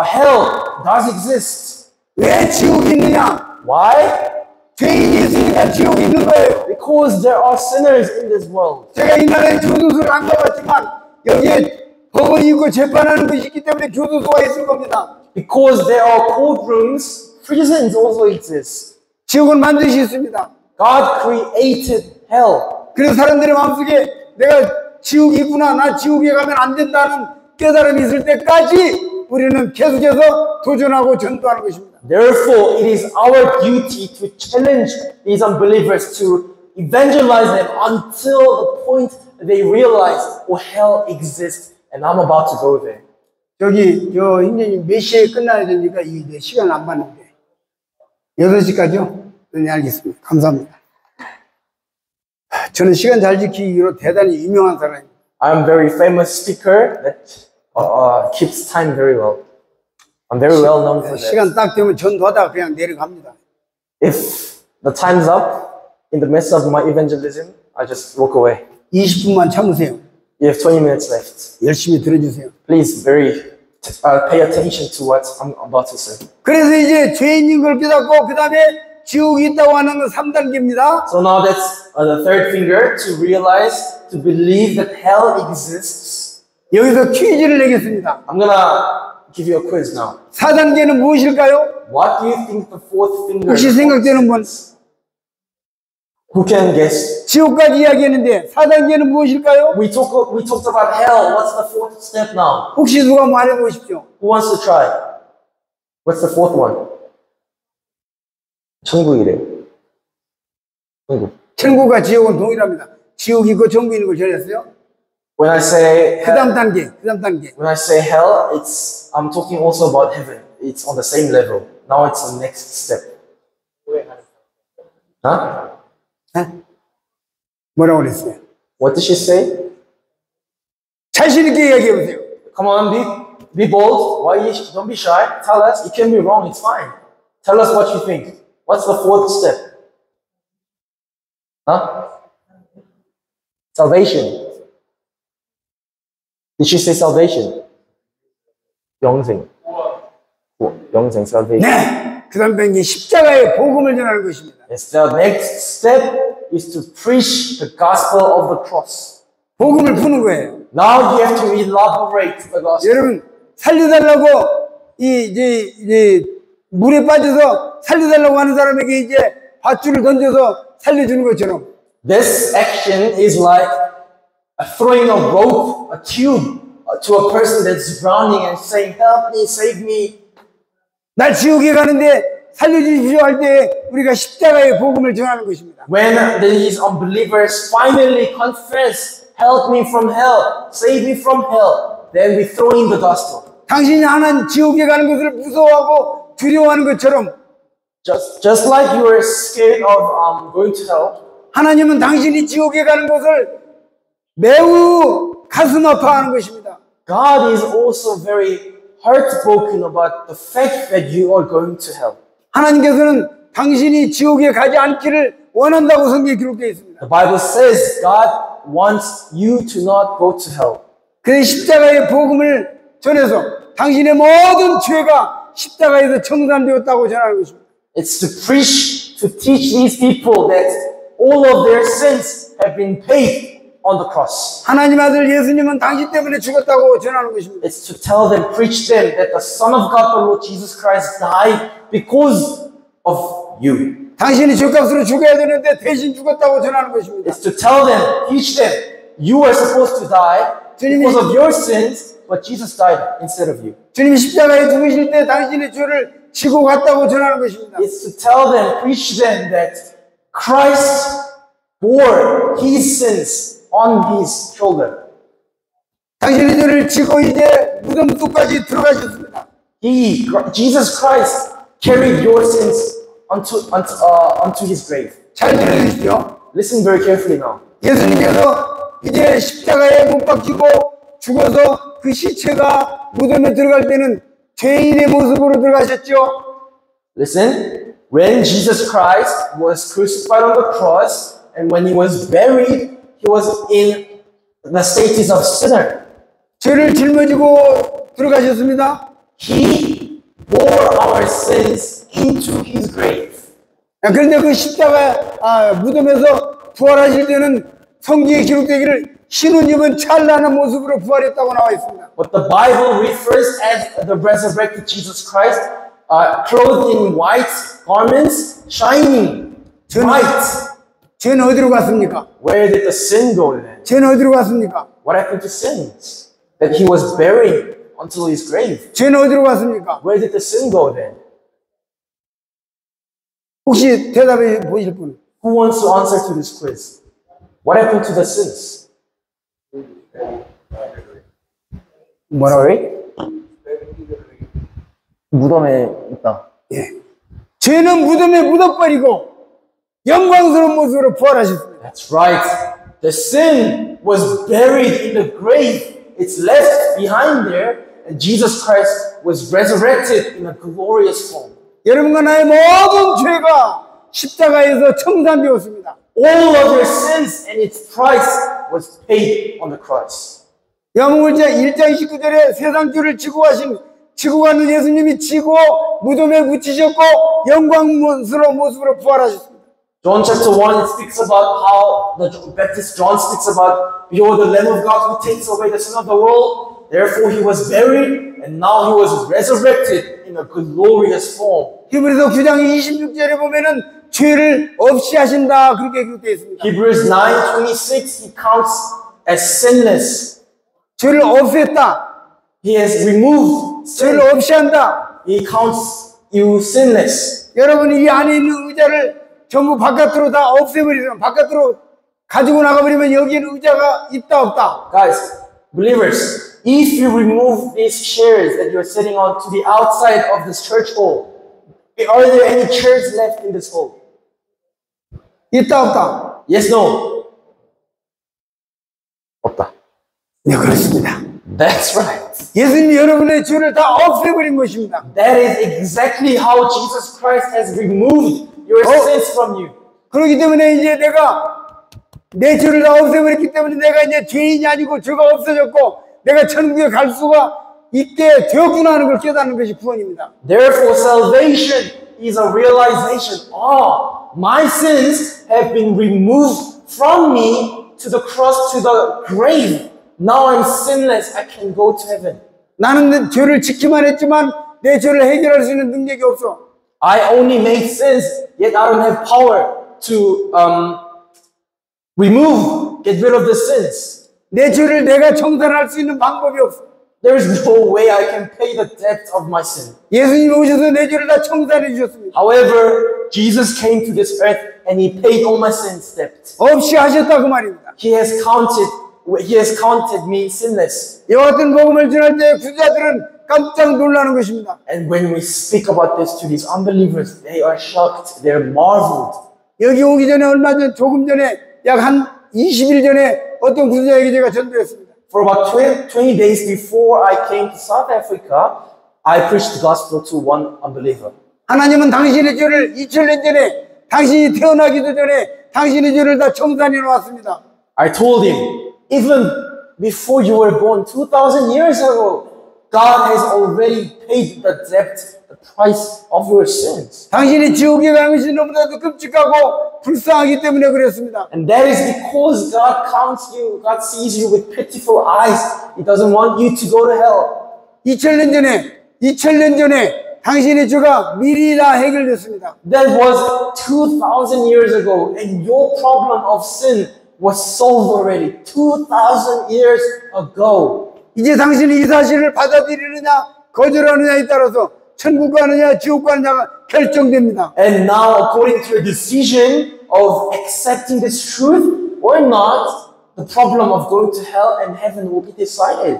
hell does exist. 왜 지옥이 있느냐? Why? 죄인이 있으니까 지옥이 있는 거예요. Because there are sinners in this world. 제가 이 나라에 교도소를 안 가봤지만 여기에 법원이 있고 재판하는 것이 있기 때문에 교도소가 있을 겁니다. Because there are courtrooms, prisons also exist. 지옥은 반드시 있습니다. God created hell. 그래서 사람들의 마음속에 내가 지옥이 있구나, 나 지옥에 가면 안 된다는 깨달음이 있을 때까지 우리는 계속해서 도전하고 전도하는 것입니다. Therefore, it is our duty to challenge these unbelievers, to evangelize them until the point they realize, oh, hell exists and I'm about to go there. 저기 저 형제님 몇 시에 끝나야 되니까 이 시간 안 봤는데 6시까지요? 네, 알겠습니다. 감사합니다. 저는 시간 잘 지키기로 대단히 유명한 사람입니다. I'm a very famous speaker that keeps time very well. I'm very well known for that. 시간 딱 되면 전도하다가 그냥 내려갑니다. If the time's up, in the midst of my evangelism, I just walk away. 20분만 참으세요. You have 20 minutes left. 열심히 들어주세요. Please pay attention to what I'm about to say. 그래서 이제 죄인인 걸 깨닫고 그 다음에 지옥이 있다고 하는 건 3단계입니다. So now that's the third finger, to realize, to believe that hell exists. 여기서 퀴즈를 내겠습니다. I'm gonna give you a quiz now. 4단계는 무엇일까요? What do you think the fourth finger 혹시 생각되는 분? Who can guess? 지옥까지 이야기했는데 4단계는 무엇일까요? We talked about hell. What's the fourth step now? 혹시 누가 말해보십시오. Who wants to try? What's the fourth one? 천국이래. 천국. 천국과 지옥은 동일합니다. 지옥이 있고 천국이 있는 걸 전했어요. When I say 그 다음 단계. when I say hell, I'm talking also about heaven. It's on the same level. Now it's the next step. Huh? 뭐라고 그랬어요? What did she say? 자신 있게 이야기해보세요. Come on, be bold. Don't be shy. Tell us. It can be wrong. It's fine. Tell us what you think. What's the fourth step? Huh? Salvation. Did she say salvation? 영생. 영생, salvation. 네. 그 다음 단계 십자가의 복음을 전하는 것입니다. Yes, the next step is to preach the gospel of the cross. 복음을 푸는 거예요. Now you have to elaborate the gospel. 여러분 살려달라고 이제 물에 빠져서 살려달라고 하는 사람에게 이제 밧줄을 던져서 살려주는 것처럼. This action is like throwing a rope, a tube, to a person that's drowning and saying, "Help me, save me." 날 지옥에 가는데 살려주십시오 할 때 우리가 십자가의 복음을 전하는 것입니다. When these unbelievers finally confess, "Help me from hell, save me from hell," then we throw in the gospel. 당신이 하나님 지옥에 가는 것을 무서워하고 두려워하는 것처럼 Just like you were scared of going to hell, 하나님은 당신이 지옥에 가는 것을 매우 가슴 아파하는 것입니다. God is also very heartbroken about the fact that you are going to hell. 하나님께서는 당신이 지옥에 가지 않기를 원한다고 성경에 기록되어 있습니다. The Bible says God wants you to not go to hell. 그래서 십자가의 복음을 전해서 당신의 모든 죄가 십자가에서 청산되었다고 전하는 것입니다. It's to preach, to teach these people that all of their sins have been paid on the cross. 하나님 아들 예수님은 당신 때문에 죽었다고 전하는 것입니다. It's to tell them, preach them that the Son of God, the Lord Jesus Christ, died because of you. 당신이 죄값으로 죽어야 되는데 대신 죽었다고 전하는 것입니다. It's to tell them, teach them, you are supposed to die because of your sins, but Jesus died instead of you. 주님이 십자가에 죽으실 때 당신의 죄를 지고 갔다고 전하는 것입니다. It's to tell them, preach them that Christ bore his sins on his shoulder. 당신의 죄를 지고 이제 무덤 속까지 들어가셨습니다. Jesus Christ carried your sins onto his grave. 잘 들어주십시오. Listen very carefully now. 예수님께서 이제 십자가에 못 박히고 죽어서 그 시체가 무덤에 들어갈 때는 죄인의 모습으로 들어가셨죠. Listen, when Jesus Christ was crucified on the cross and when he was buried, he was in the status of sinner. 죄를 짊어지고 들어가셨습니다. He bore our sins into his grave. 그런데 그 십자가 무덤에서 부활하실 때는 성경에 기록되기를 신은 입은 찬란한 모습으로 부활했다고 나와 있습니다. What the Bible refers as the resurrected Jesus Christ, clothed in white garments, shining white. 죄는 어디로 갔습니까? Where did the sin go then? 죄는 어디로 갔습니까? What happened to sins? That he was buried until his grave. 죄는 어디로 갔습니까? Where did the sin go then? 혹시 대답해 보실 분? Who wants to answer to this quiz? What happened to the sins? 뭐라고요? 무덤에 있다. 예. 죄는 무덤에 묻어버리고 영광스러운 모습으로 부활하셨습니다. That's right. The sin was buried in the grave. It's left behind there, and Jesus Christ was resurrected in a glorious form. 여러분과 나의 모든 죄가 십자가에서 청산되었습니다. All of your sins and its price was paid on the cross. 요한복음 1장 29절에 세상 죄를 지고 가는 예수님이 지고 무덤에 묻히셨고 영광스러운 모습으로 부활하셨습니다. John chapter 1, it speaks about how the Baptist John speaks about, behold, the Lamb of God who takes away the sin of the world. Therefore he was buried, and now he was resurrected in a glorious form. 히브리서 9장 26절에 보면은 죄를 없이 하신다 그렇게 기록되어 있습니다. Hebrews 9:26, he counts as sinless. 죄를 없앴다. He has removed sin. 죄를 없이 한다. He counts you sinless. 여러분이 이 안에 있는 의자를 전부 바깥으로 다 없애버리면 바깥으로 가지고 나가버리면 여기에는 의자가 있다 없다. Guys, believers, if you remove these chairs that you're sitting on to the outside of this church hall, are there any chairs left in this hall? 있다 없다. Yes, no? 없다. 네, 그렇습니다. That's right. 예수님이 여러분의 죄를 다 없애버린 것입니다. That is exactly how Jesus Christ has removed your sins from you. 그렇기 때문에 이제 내가 내 죄를 다 없애버렸기 때문에 내가 이제 죄인이 아니고 죄가 없어졌고 내가 천국에 갈 수가 있게 되었구나 하는 걸 깨닫는 것이 구원입니다. Therefore, salvation is a realization. Oh, my sins have been removed from me to the cross, to the grave. Now I'm sinless. I can go to heaven. 나는 내 죄를 지키만 했지만 내 죄를 해결할 수 있는 능력이 없어. I only made sins, yet I don't have power to get rid of the sins. 내 죄를 내가 청산할 수 있는 방법이 없어. There is no way I can pay the debt of my sin. 예수님이 오셔서 내 죄를 다 청산해 주셨습니다. However, Jesus came to this earth and he paid all my sins debt. 없이 하셨다 그 말입니다. He has counted me sinless. 이와 같은 복음을 전할 때 구자들은 깜짝 놀라는 것입니다. And when we speak about this to these unbelievers, they are shocked. They're marveled. 여기 오기 전에 조금 전에 약 한 20일 전에 어떤 구자에게 제가 전도했습니다. For about 20 days before I came to South Africa, I preached the gospel to one unbeliever. 하나님은 당신의 죄를 2000년 전에 당신이 태어나기도 전에 당신의 죄를 다 청산해 놓았습니다. I told him, even before you were born 2,000 years ago, God has already paid the debt, the price of your sins. 당신이 지옥에 가는 것이 너무나도 끔찍하고 불쌍하기 때문에 그랬습니다. And that is because God counts you, God sees you with pitiful eyes. He doesn't want you to go to hell. 2000년 전에 당신의 죄가 미리 다 해결됐습니다. That was 2,000 years ago, and your problem of sin was solved already 2,000 years ago. 이제 당신이 이 사실을 받아들이느냐 거절하느냐에 따라서 천국 가느냐 지옥 가느냐가 결정됩니다. And now, according to your decision of accepting this truth or not, the problem of going to hell and heaven will be decided.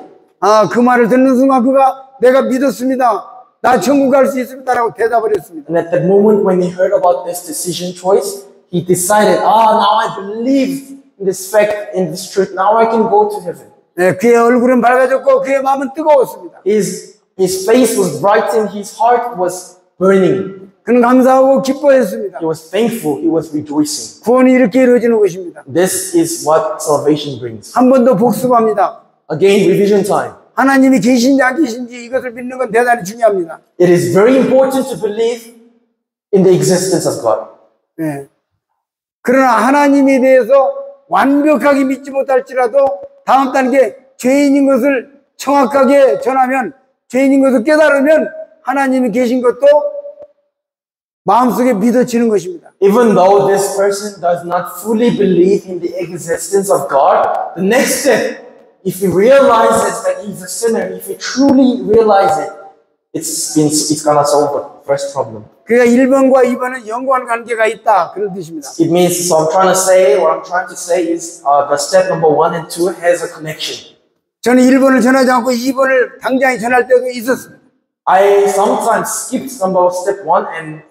그 말을 듣는 순간 그가 내가 믿었습니다. 나 천국 갈 수 있습니다라고 대답을 했습니다. And at that moment when he heard about this decision choice, he decided, now I believe in this fact, in this truth, now I can go to heaven. 네, 그의 얼굴은 밝아졌고 그의 마음은 뜨거웠습니다. His face was brightened, his heart was burning. 그는 감사하고 기뻐했습니다. He was thankful, he was rejoicing. 구원이 이렇게 이루어지는 것입니다. This is what salvation brings. 한 번 더 복습합니다. Again, revision time. 하나님이 계신지 안 계신지 이것을 믿는 건 대단히 중요합니다. It is very important to believe in the existence of God. 네. 그러나 하나님에 대해서 완벽하게 믿지 못할지라도 다음 단계 죄인인 것을 정확하게 전하면 죄인인 것을 깨달으면 하나님이 계신 것도 마음속에 믿어지는 것입니다. Even though this person does not fully believe in the existence of God, the next step, if he realizes that he's a sinner, if he truly realizes it, it's gonna solve the first problem. 그러니까 1번과 2번은 연관 관계가 있다 그런 뜻입니다. It means, so what I'm trying to say is the step number 1 and 2 has a connection. 저는 1번을 전하지 않고 2번을 당장에 전할 때도 있었습니다. I sometimes skipped step 1 and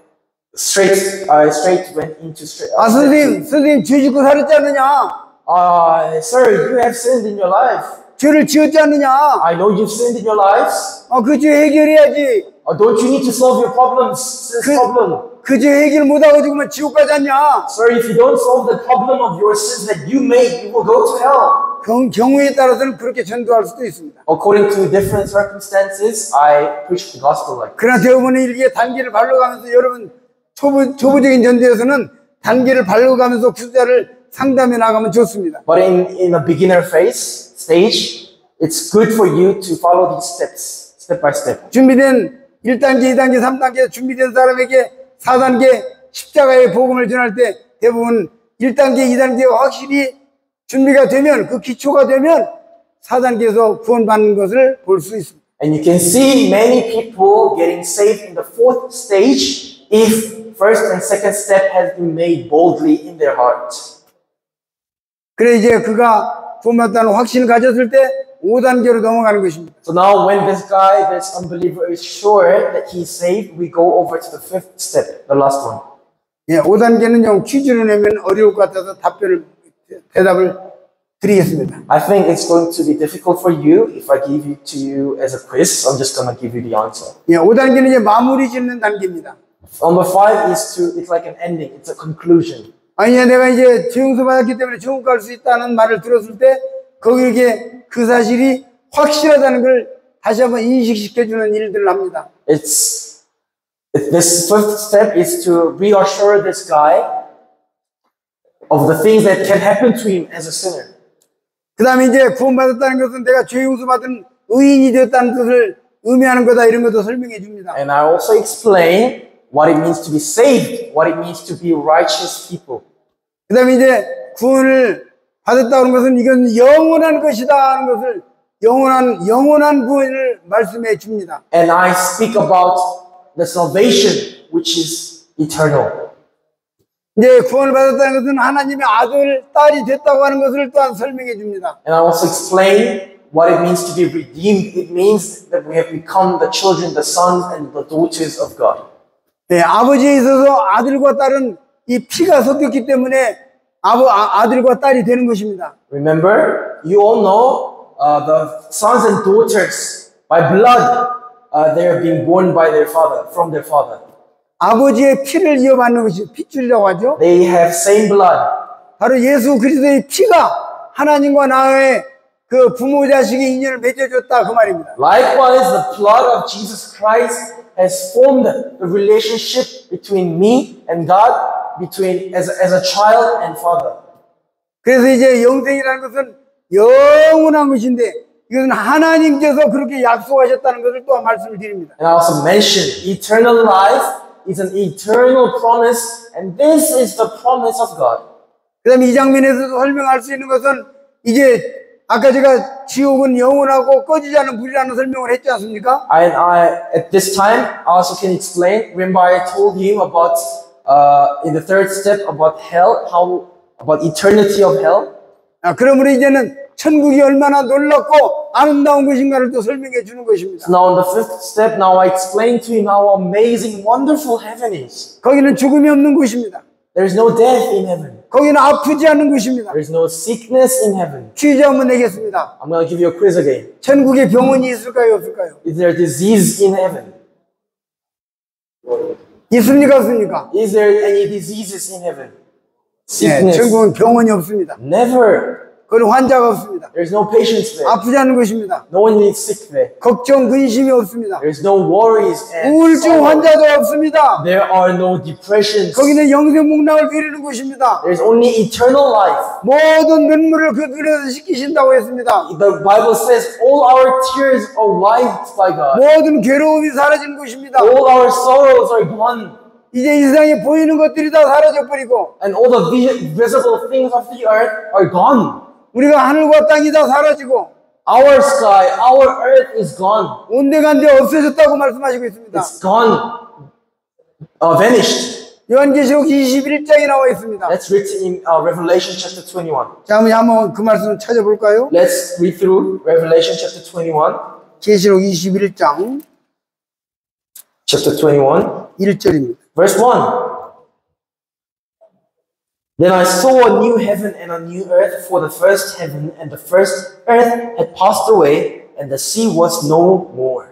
straight went into step 2. 선생님 죄 짓고 살았지 않느냐? Sir, you have sinned in your life. 죄를 지었지 않느냐? I know you've sinned in your lives. 그 죄 해결해야지. Don't you need to solve your problems? This problem. 그 죄 해결 못하고 지옥 가지 않냐? Sir, if you don't solve the problem of your sins that you made, you will go to hell. 경우에 따라서는 그렇게 전도할 수도 있습니다. According to different circumstances, I preach the gospel like this. 그러나 대부분의 일기에 단계를 밟아가면서 여러분 초보적인 전도에서는 단계를 밟아가면서 구자를 상담해 나가면 좋습니다. But in a beginner stage, it's good for you to follow these steps, step by step. 준비된 1단계, 2단계, 3단계 준비된 사람에게 4단계 십자가의 복음을 전할 때 대부분 1단계, 2단계가 확실히 준비가 되면 그 기초가 되면 4단계에서 구원받는 것을 볼 수 있습니다. And you can see many people getting saved in the 4th stage if first and second step has been made boldly in their heart. 그래 이제 그가 구원받다는 확신을 가졌을 때 5단계로 넘어가는 것입니다. So now when this unbeliever is sure that he's saved, we go over to the 5th step, the last one. 예, 5단계는 퀴즈로 내면 어려울 것 같아서 대답을 드리겠습니다. I think it's going to be difficult for you if I give it to you as a quiz. I'm just going to give you the answer. 예, 5단계는 이제 마무리 짓는 단계입니다. Number 5 it's like an ending. It's a conclusion. 아니야, 내가 이제 죄 용서 받았기 때문에 천국 갈 수 있다는 말을 들었을 때 거기에 그 사실이 확실하다는 걸 다시 한번 인식시켜주는 일들을 합니다. This 5th step is to reassure this guy of the things that can happen to him as a sinner. 그 다음에 이제 구원받았다는 것은 내가 죄 용서 받은 의인이 되었다는 뜻을 의미하는 거다 이런 것도 설명해 줍니다. And I also explain what it means to be saved, what it means to be righteous people. 그 다음에 이제 구원을 받았다는 것은 이건 영원한 것이다 하는 것을 영원한 구원을 말씀해 줍니다. And I speak about the salvation which is eternal. 이제 구원을 받았다는 것은 하나님의 아들, 딸이 됐다고 하는 것을 또한 설명해 줍니다. And I also explain what it means to be redeemed. It means that we have become the children, the sons and the daughters of God. 네, 아버지에 있어서 아들과 딸은 이 피가 섞였기 때문에 아들과 딸이 되는 것입니다. Remember, you all know the sons and daughters by blood. They are being born by their father, from their father. 아버지의 피를 이어받는 것이 핏줄이라고 하죠. They have same blood. 바로 예수 그리스도의 피가 하나님과 나의 그 부모 자식의 인연을 맺어줬다 그 말입니다. Likewise, the blood of Jesus Christ has formed the relationship between me and God, between as a child and father. 그래서 이제 영생이라는 것은 영원한 것인데 이것은 하나님께서 그렇게 약속하셨다는 것을 또한 말씀을 드립니다. And I also mentioned eternal life is an eternal promise, and this is the promise of God. 그 다음에 이 장면에서도 설명할 수 있는 것은 이제 아까 제가 지옥은 영원하고 꺼지지 않는 불이라는 설명을 했지 않습니까? And at this time, I also can explain. Remember, I told him about in the third step about hell, how about eternity of hell. 그러므로 이제는 천국이 얼마나 놀랍고 아름다운 것인가를 또 설명해 주는 것입니다. So now in the fifth step, now I explain to him how amazing, wonderful heaven is. 거기는 죽음이 없는 곳입니다. There is no death in heaven. 거기는 아프지 않는 곳입니다. There is no sickness in heaven. 퀴즈 한번 내겠습니다. I'm going to give you a quiz again. 천국에 병원이 있을까요, 없을까요? Is there disease in heaven? 있습니까, 없습니까? Is there any diseases in heaven? 네, Sickness? 천국은 병원이 없습니다. Never. 그건 환자가 없습니다. There is no patients there. 아프지 않는 것입니다. No one is sick there. 걱정, 근심이 없습니다. There is no worries and 우울증 sorrow. 환자도 없습니다. There are no depressions. 거기는 영생 복락을 누리는 곳입니다. There is only eternal life. 모든 눈물을 그 눈에서 씻기신다고 했습니다. The Bible says all our tears are wiped by God. 모든 괴로움이 사라진 곳입니다. All our sorrows are gone. 이제 이 세상에 보이는 것들이 다 사라져 버리고 And all the visible things of the earth are gone. 우리가 하늘과 땅이 다 사라지고 Our sky, our earth is gone. 온데간데 없어졌다고 말씀하시고 있습니다. It's gone. Vanished. 요한계시록 21장에 나와 있습니다. That's written in Revelation chapter 21. 자, 한번 그 말씀을 찾아볼까요? Let's read through Revelation chapter 21. 계시록 21장 Chapter 21. 1절입니다. Verse 1. Then I saw a new heaven and a new earth, for the first heaven and the first earth had passed away, and the sea was no more.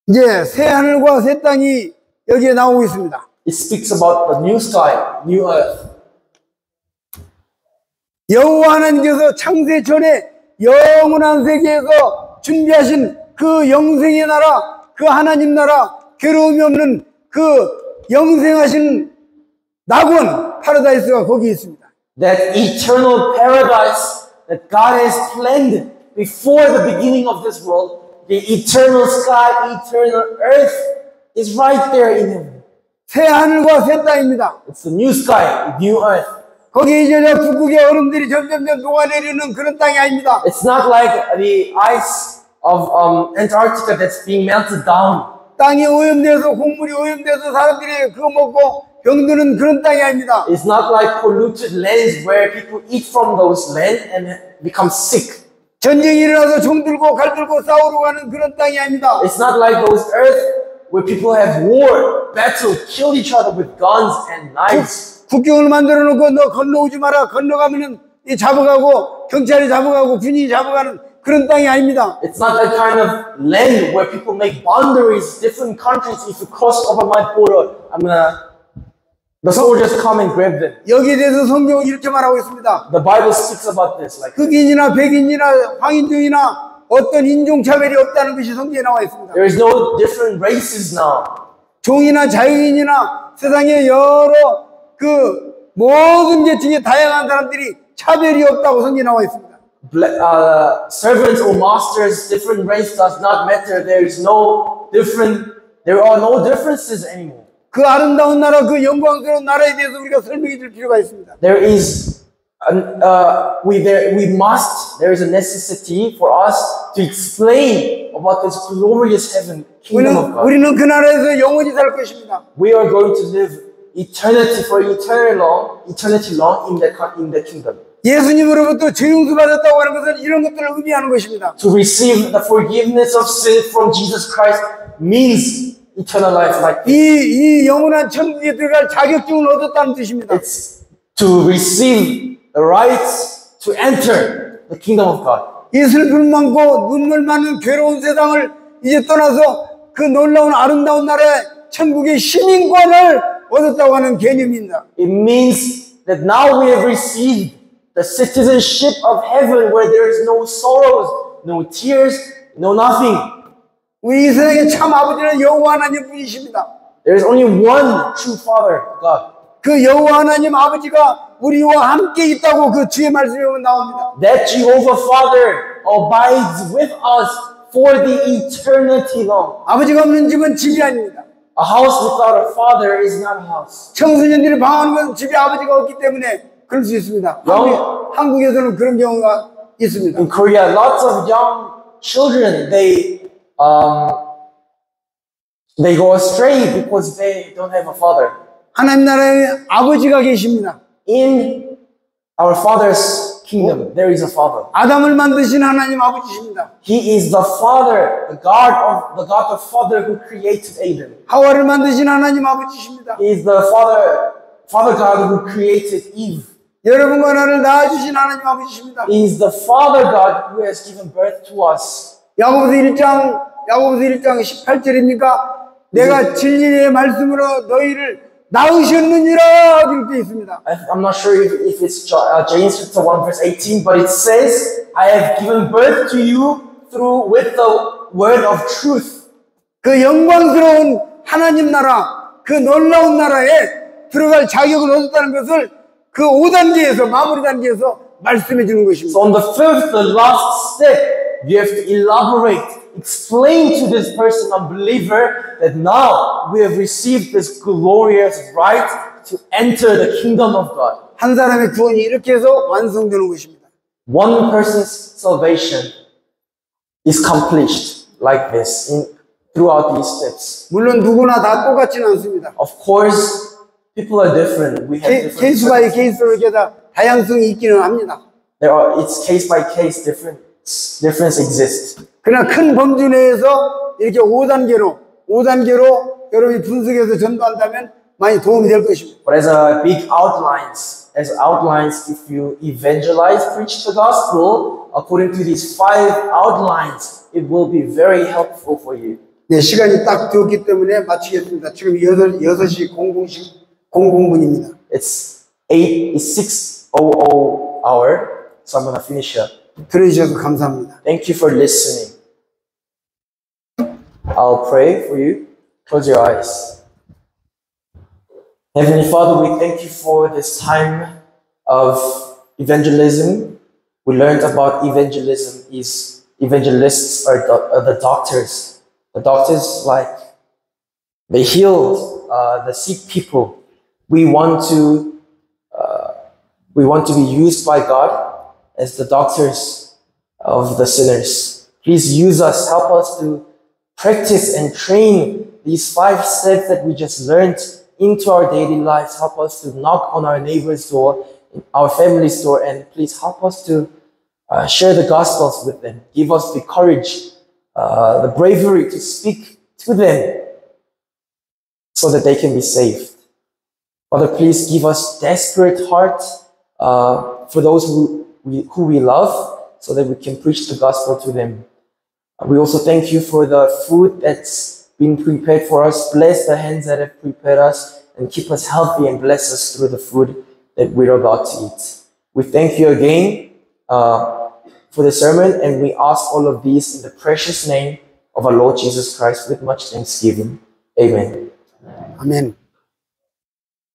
이제 새 하늘과 새 땅이 여기에 나오고 있습니다. It speaks about the new sky, new earth. 여호와 하나님께서 창세 전에 영원한 세계에서 준비하신 그 영생의 나라, 그 하나님 나라, 괴로움이 없는 그 영생하신 낙원, 파라다이스가 거기 있습니다. That eternal paradise that God has planned before the beginning of this world, the eternal sky, eternal earth is right there in heaven. 새 하늘과 새 땅입니다. It's the new sky, new earth. 거기 이제 북극의 얼음들이 점점점 녹아내리는 그런 땅이 아닙니다. It's not like the ice of Antarctica that's being melted down. 땅이 오염돼서 곡물이 오염돼서 사람들이 그거 먹고 병드는 그런 땅이 아닙니다. It's not like polluted lands where people eat from those land and become sick. 전쟁이 일어나서 총 들고 칼 들고 싸우러 가는 그런 땅이 아닙니다. It's not like those earth where people have war, battle, kill each other with guns and knives. 국경을 만들어 놓고 너 건너오지 마라. 건너가면은 이 잡아가고 경찰이 잡아가고 군인이 잡아가는 그런 땅이 아닙니다. It's not that kind of land where people make boundaries, different countries. If you cross over my border, the soldiers come and grab them. 여기에 대해서 성경은 이렇게 말하고 있습니다. The Bible speaks about this. Like 흑인이나 백인이나 황인종이나 어떤 인종차별이 없다는 것이 성경에 나와 있습니다. there is no different races now. 종이나 자유인이나 세상에 여러 그 모든 계층의 다양한 사람들이 차별이 없다고 성경에 나와 있습니다. Servants or masters, different race does not matter. There are no differences anymore. 그 아름다운 나라, 그 영광스러운 나라에 대해서 우리가 설명해 줄 필요가 있습니다. There is there is a necessity for us to explain about this glorious heaven, kingdom of God. 우리는 그 나라에서 영원히 살 것입니다. We are going to live eternity long in the kingdom. 예수님으로부터 죄용서 받았다고 하는 것은 이런 것들을 의미하는 것입니다. To receive the forgiveness of sin from Jesus Christ means eternal life like this. 이 영원한 천국에 들어갈 자격증을 얻었다는 뜻입니다. It's to receive the rights to enter the kingdom of God. 이 슬픔 많고 눈물 많은 괴로운 세상을 이제 떠나서 그 놀라운 아름다운 나라에 천국의 시민권을 얻었다고 하는 개념입니다. It means that now we have received the citizenship of heaven where there is no sorrows, no tears, no nothing. 우리 이 세상의 참 아버지는 여호와 하나님 분이십니다. There is only one true Father, God. 그 여호와 하나님 아버지가 우리와 함께 있다고 그 주의 말씀에 보면 나옵니다. That Jehovah Father abides with us for the eternity long. 아버지가 없는 집은 집이 아닙니다. A house without a father is not a house. 청소년들이 방황하는 것은 집에 아버지가 없기 때문에 그럴 수 있습니다. 한국에서는 그런 경우가 있습니다. In Korea, lots of young children, they go astray because they don't have a father. 하나님 나라에 아버지가 계십니다. In our Father's kingdom, there is a Father. 아담을 만드신 하나님 아버지십니다. He is the Father, the Father who created Adam. 하와를 만드신 하나님 아버지십니다. He is the Father God who created Eve. 여러분과 나를 낳아주신 하나님 아버지십니다. He is the Father God who has given birth to us. 야고보서 1장 18절입니까? 내가 진리의 말씀으로 너희를 낳으셨느니라 이렇게 있습니다. I'm not sure if it's James chapter 1 verse 18, but it says, I have given birth to you with the word of truth. 그 영광스러운 하나님 나라, 그 놀라운 나라에 들어갈 자격을 얻었다는 것을 그 5단계에서 마무리 단계에서 말씀해 주는 것입니다. So on the fifth, the last step, you have to elaborate, explain to this person, unbeliever, that now we have received this glorious right to enter the kingdom of God. 한 사람의 구원이 이렇게 해서 완성되는 것입니다. One person's salvation is accomplished like this throughout these steps. 물론 누구나 다 똑같지는 않습니다. Of course, people are different. We have different. 케이스 바이 케이스로 이렇게 다 다양성이 있기는 합니다. It's case by case difference exists. 그러나 큰 범주 내에서 이렇게 5단계로 여러분이 분석해서 전도한다면 많이 도움이 될 것입니다. But as outlines, if you evangelize, preach the gospel according to these 5 outlines, it will be very helpful for you. 네, 시간이 딱 되었기 때문에 마치겠습니다. 지금 6시 00분입니다. It's 6:00 hour, so I'm going to finish up. 들어주셔서 감사합니다. Thank you for listening. I'll pray for you. Close your eyes. Heavenly Father, we thank you for this time of evangelism. We learned about evangelists are the doctors. The doctors, they heal the sick people. We want to be used by God as the doctors of the sinners. Please use us, help us to practice and train these 5 steps that we just learned into our daily lives. Help us to knock on our neighbor's door, our family's door, and please help us to share the gospels with them. Give us the courage, the bravery to speak to them so that they can be saved. Father, please give us desperate heart for those who we love, so that we can preach the gospel to them. We also thank you for the food that's been prepared for us. Bless the hands that have prepared us and keep us healthy and bless us through the food that we're about to eat. We thank you again for the sermon, and we ask all of these in the precious name of our Lord Jesus Christ with much thanksgiving. Amen. 아멘.